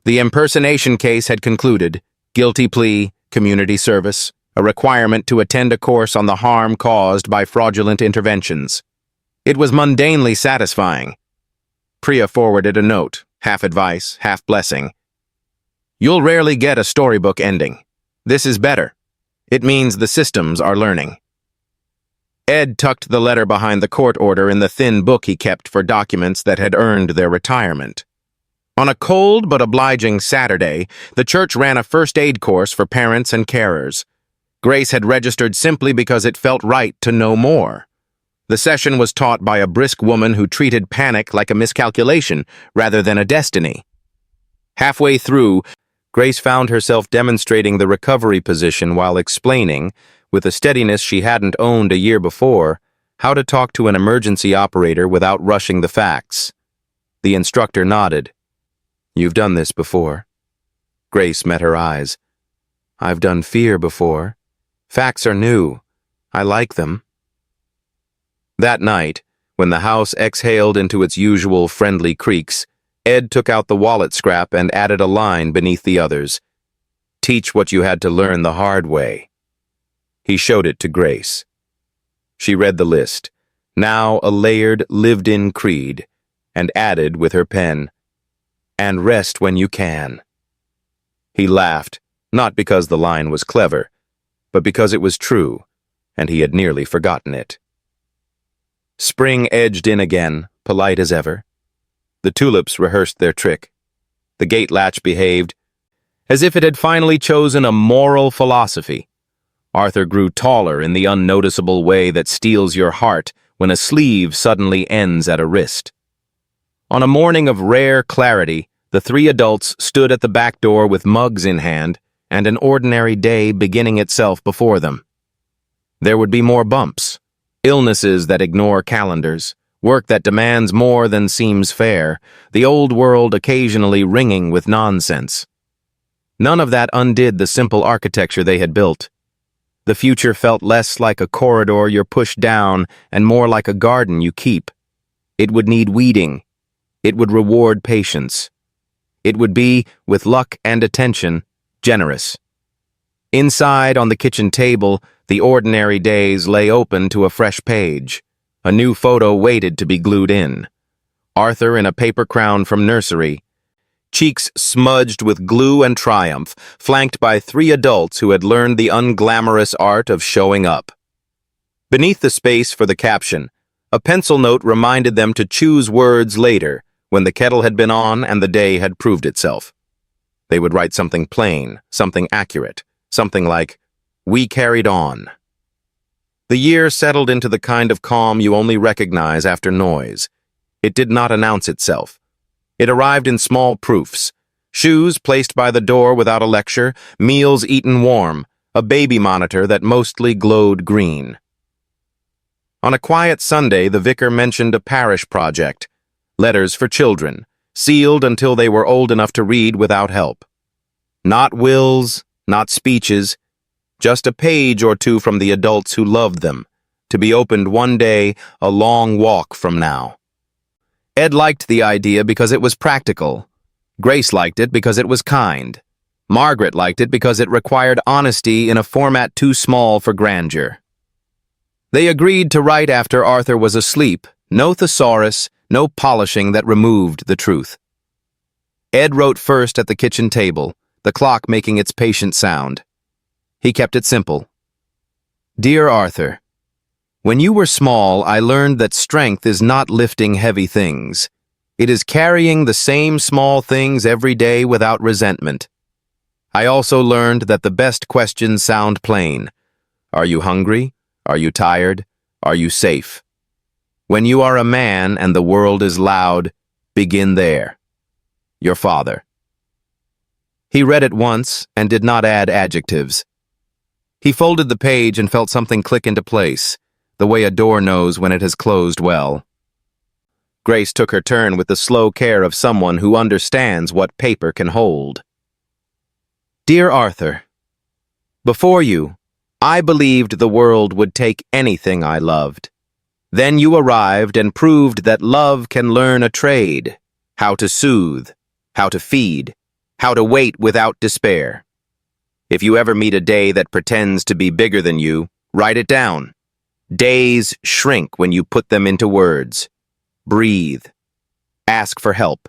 The impersonation case had concluded. Guilty plea, community service, a requirement to attend a course on the harm caused by fraudulent interventions. It was mundanely satisfying. Priya forwarded a note, half advice, half blessing. "You'll rarely get a storybook ending. This is better. It means the systems are learning." Ed tucked the letter behind the court order in the thin book he kept for documents that had earned their retirement. On a cold but obliging Saturday, the church ran a first aid course for parents and carers. Grace had registered simply because it felt right to know more. The session was taught by a brisk woman who treated panic like a miscalculation rather than a destiny. Halfway through, Grace found herself demonstrating the recovery position while explaining, with a steadiness she hadn't owned a year before, how to talk to an emergency operator without rushing the facts. The instructor nodded. "You've done this before." Grace met her eyes. "I've done fear before. Facts are new. I like them." That night, when the house exhaled into its usual friendly creaks, Ed took out the wallet scrap and added a line beneath the others. "Teach what you had to learn the hard way." He showed it to Grace. She read the list, now a layered, lived-in creed, and added with her pen, "And rest when you can." He laughed, not because the line was clever, but because it was true, and he had nearly forgotten it. Spring edged in again, polite as ever. The tulips rehearsed their trick. The gate latch behaved as if it had finally chosen a moral philosophy. Arthur grew taller in the unnoticeable way that steals your heart when a sleeve suddenly ends at a wrist. On a morning of rare clarity, the three adults stood at the back door with mugs in hand and an ordinary day beginning itself before them. There would be more bumps, illnesses that ignore calendars, work that demands more than seems fair, the old world occasionally ringing with nonsense. None of that undid the simple architecture they had built. The future felt less like a corridor you're pushed down and more like a garden you keep. It would need weeding. It would reward patience. It would be, with luck and attention, generous. Inside, on the kitchen table, the ordinary days lay open to a fresh page. A new photo waited to be glued in. Arthur in a paper crown from nursery, cheeks smudged with glue and triumph, flanked by three adults who had learned the unglamorous art of showing up. Beneath the space for the caption, a pencil note reminded them to choose words later, when the kettle had been on and the day had proved itself. They would write something plain, something accurate, something like, "We carried on." The year settled into the kind of calm you only recognize after noise. It did not announce itself. It arrived in small proofs: shoes placed by the door without a lecture, meals eaten warm, a baby monitor that mostly glowed green. On a quiet Sunday, the vicar mentioned a parish project, letters for children, sealed until they were old enough to read without help. Not wills, not speeches, just a page or two from the adults who loved them, to be opened one day a long walk from now. Ed liked the idea because it was practical. Grace liked it because it was kind. Margaret liked it because it required honesty in a format too small for grandeur. They agreed to write after Arthur was asleep, no thesaurus, no polishing that removed the truth. Ed wrote first at the kitchen table, the clock making its patient sound. He kept it simple. Dear Arthur, when you were small, I learned that strength is not lifting heavy things. It is carrying the same small things every day without resentment. I also learned that the best questions sound plain. Are you hungry? Are you tired? Are you safe? When you are a man and the world is loud, begin there. Your father. He read it once and did not add adjectives. He folded the page and felt something click into place, the way a door knows when it has closed well. Grace took her turn with the slow care of someone who understands what paper can hold. Dear Arthur, before you, I believed the world would take anything I loved. Then you arrived and proved that love can learn a trade, how to soothe, how to feed, how to wait without despair. If you ever meet a day that pretends to be bigger than you, write it down. Days shrink when you put them into words. Breathe. Ask for help.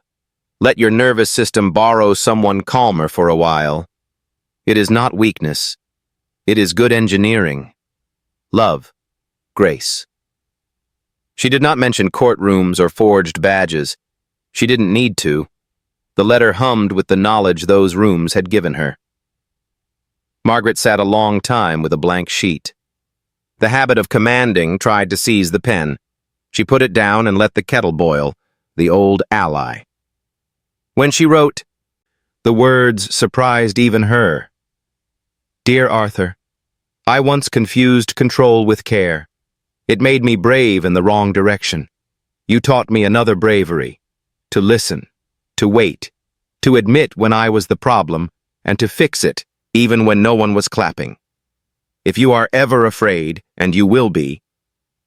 Let your nervous system borrow someone calmer for a while. It is not weakness. It is good engineering. Love. Grace. She did not mention courtrooms or forged badges. She didn't need to. The letter hummed with the knowledge those rooms had given her. Margaret sat a long time with a blank sheet. The habit of commanding tried to seize the pen. She put it down and let the kettle boil, the old ally. When she wrote, the words surprised even her. Dear Arthur, I once confused control with care. It made me brave in the wrong direction. You taught me another bravery, to listen, to wait, to admit when I was the problem, and to fix it, even when no one was clapping. If you are ever afraid, and you will be,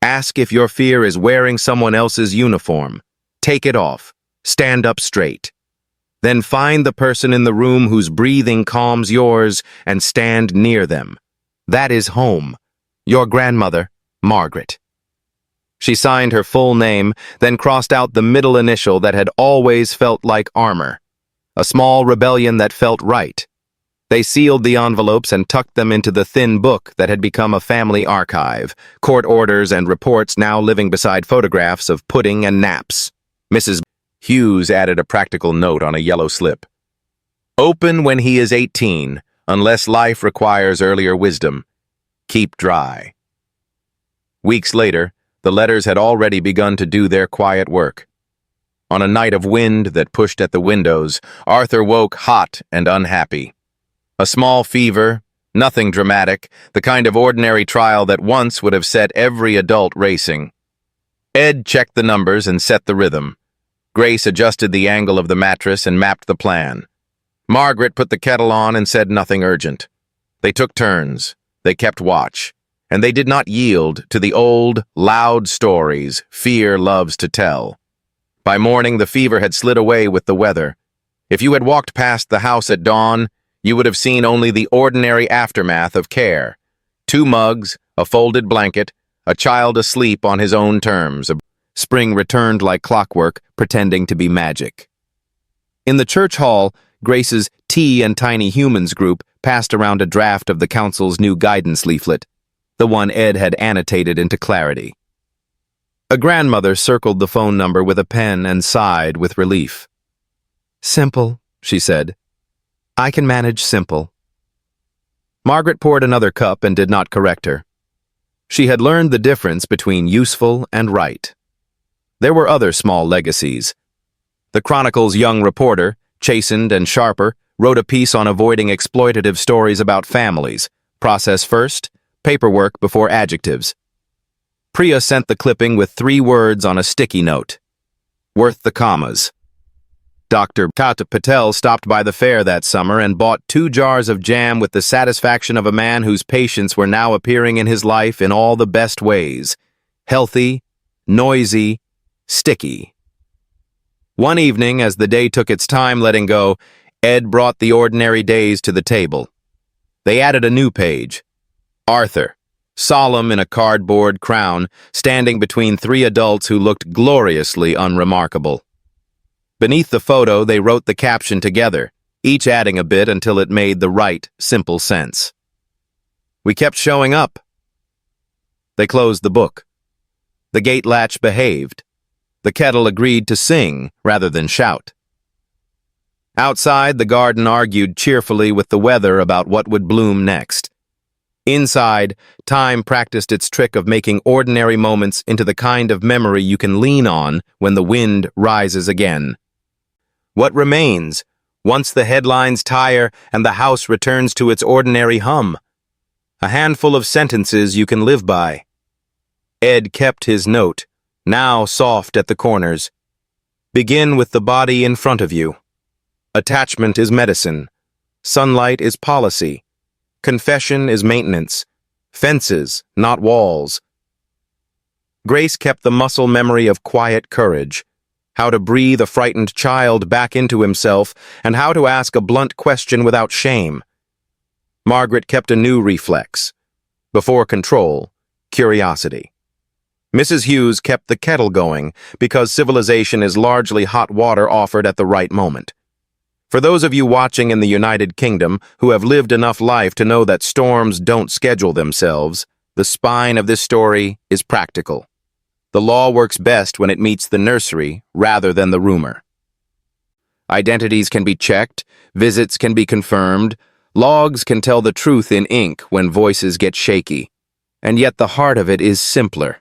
ask if your fear is wearing someone else's uniform. Take it off. Stand up straight. Then find the person in the room whose breathing calms yours and stand near them. That is home. Your grandmother, Margaret. She signed her full name, then crossed out the middle initial that had always felt like armor. A small rebellion that felt right. They sealed the envelopes and tucked them into the thin book that had become a family archive, court orders and reports now living beside photographs of pudding and naps. Mrs. Hughes added a practical note on a yellow slip. Open when he is 18, unless life requires earlier wisdom. Keep dry. Weeks later, the letters had already begun to do their quiet work. On a night of wind that pushed at the windows, Arthur woke hot and unhappy. A small fever, nothing dramatic, the kind of ordinary trial that once would have set every adult racing. Ed checked the numbers and set the rhythm. Grace adjusted the angle of the mattress and mapped the plan. Margaret put the kettle on and said nothing urgent. They took turns, they kept watch, and they did not yield to the old, loud stories fear loves to tell. By morning, the fever had slid away with the weather. If you had walked past the house at dawn, you would have seen only the ordinary aftermath of care. 2 mugs, a folded blanket, a child asleep on his own terms. Spring returned like clockwork, pretending to be magic. In the church hall, Grace's Tea and Tiny Humans group passed around a draft of the council's new guidance leaflet, the one Ed had annotated into clarity. A grandmother circled the phone number with a pen and sighed with relief. "Simple," she said. "I can manage simple." Margaret poured another cup and did not correct her. She had learned the difference between useful and right. There were other small legacies. The Chronicle's young reporter, chastened and sharper, wrote a piece on avoiding exploitative stories about families. Process first, paperwork before adjectives. Priya sent the clipping with 3 words on a sticky note. Worth the commas. Dr. Tata Patel stopped by the fair that summer and bought 2 jars of jam with the satisfaction of a man whose patients were now appearing in his life in all the best ways. Healthy, noisy, sticky. One evening, as the day took its time letting go, Ed brought the ordinary days to the table. They added a new page. Arthur, solemn in a cardboard crown, standing between 3 adults who looked gloriously unremarkable. Beneath the photo, they wrote the caption together, each adding a bit until it made the right, simple sense. We kept showing up. They closed the book. The gate latch behaved. The kettle agreed to sing rather than shout. Outside, the garden argued cheerfully with the weather about what would bloom next. Inside, time practiced its trick of making ordinary moments into the kind of memory you can lean on when the wind rises again. What remains, once the headlines tire and the house returns to its ordinary hum? A handful of sentences you can live by. Ed kept his note, now soft at the corners. Begin with the body in front of you. Attachment is medicine. Sunlight is policy. Confession is maintenance. Fences, not walls. Grace kept the muscle memory of quiet courage. How to breathe a frightened child back into himself, and how to ask a blunt question without shame. Margaret kept a new reflex. Before control, curiosity. Mrs. Hughes kept the kettle going because civilization is largely hot water offered at the right moment. For those of you watching in the United Kingdom who have lived enough life to know that storms don't schedule themselves, the spine of this story is practical. The law works best when it meets the nursery rather than the rumor. Identities can be checked, visits can be confirmed, logs can tell the truth in ink when voices get shaky. And yet the heart of it is simpler.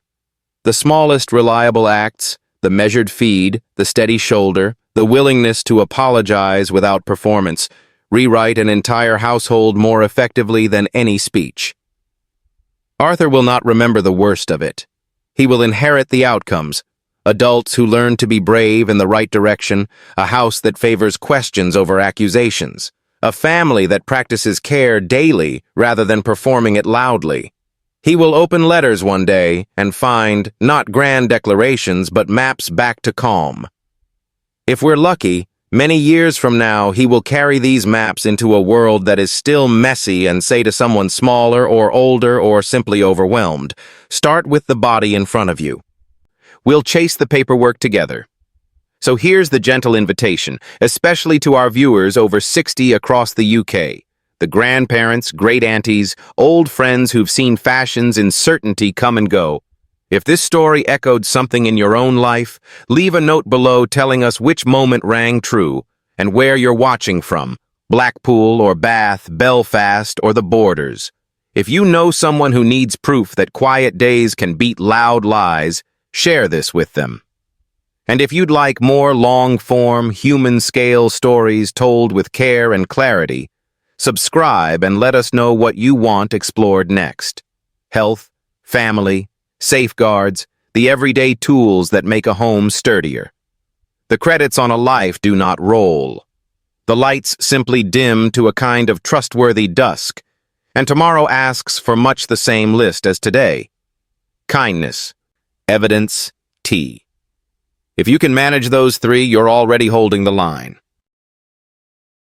The smallest reliable acts, the measured feed, the steady shoulder, the willingness to apologize without performance, rewrite an entire household more effectively than any speech. Arthur will not remember the worst of it. He will inherit the outcomes. Adults who learn to be brave in the right direction, a house that favors questions over accusations, a family that practices care daily rather than performing it loudly. He will open letters one day and find not grand declarations but maps back to calm. If we're lucky, many years from now he will carry these maps into a world that is still messy and say to someone smaller or older or simply overwhelmed, start with the body in front of you. We'll chase the paperwork together. So here's the gentle invitation, especially to our viewers over 60 across the UK. The grandparents, great-aunties, old friends who've seen fashions in certainty come and go. If this story echoed something in your own life, leave a note below telling us which moment rang true and where you're watching from, Blackpool or Bath, Belfast or the borders. If you know someone who needs proof that quiet days can beat loud lies, share this with them. And if you'd like more long-form, human-scale stories told with care and clarity, subscribe and let us know what you want explored next. Health, family, safeguards, the everyday tools that make a home sturdier. The credits on a life do not roll. The lights simply dim to a kind of trustworthy dusk, and tomorrow asks for much the same list as today. Kindness, evidence, tea. If you can manage those three, you're already holding the line.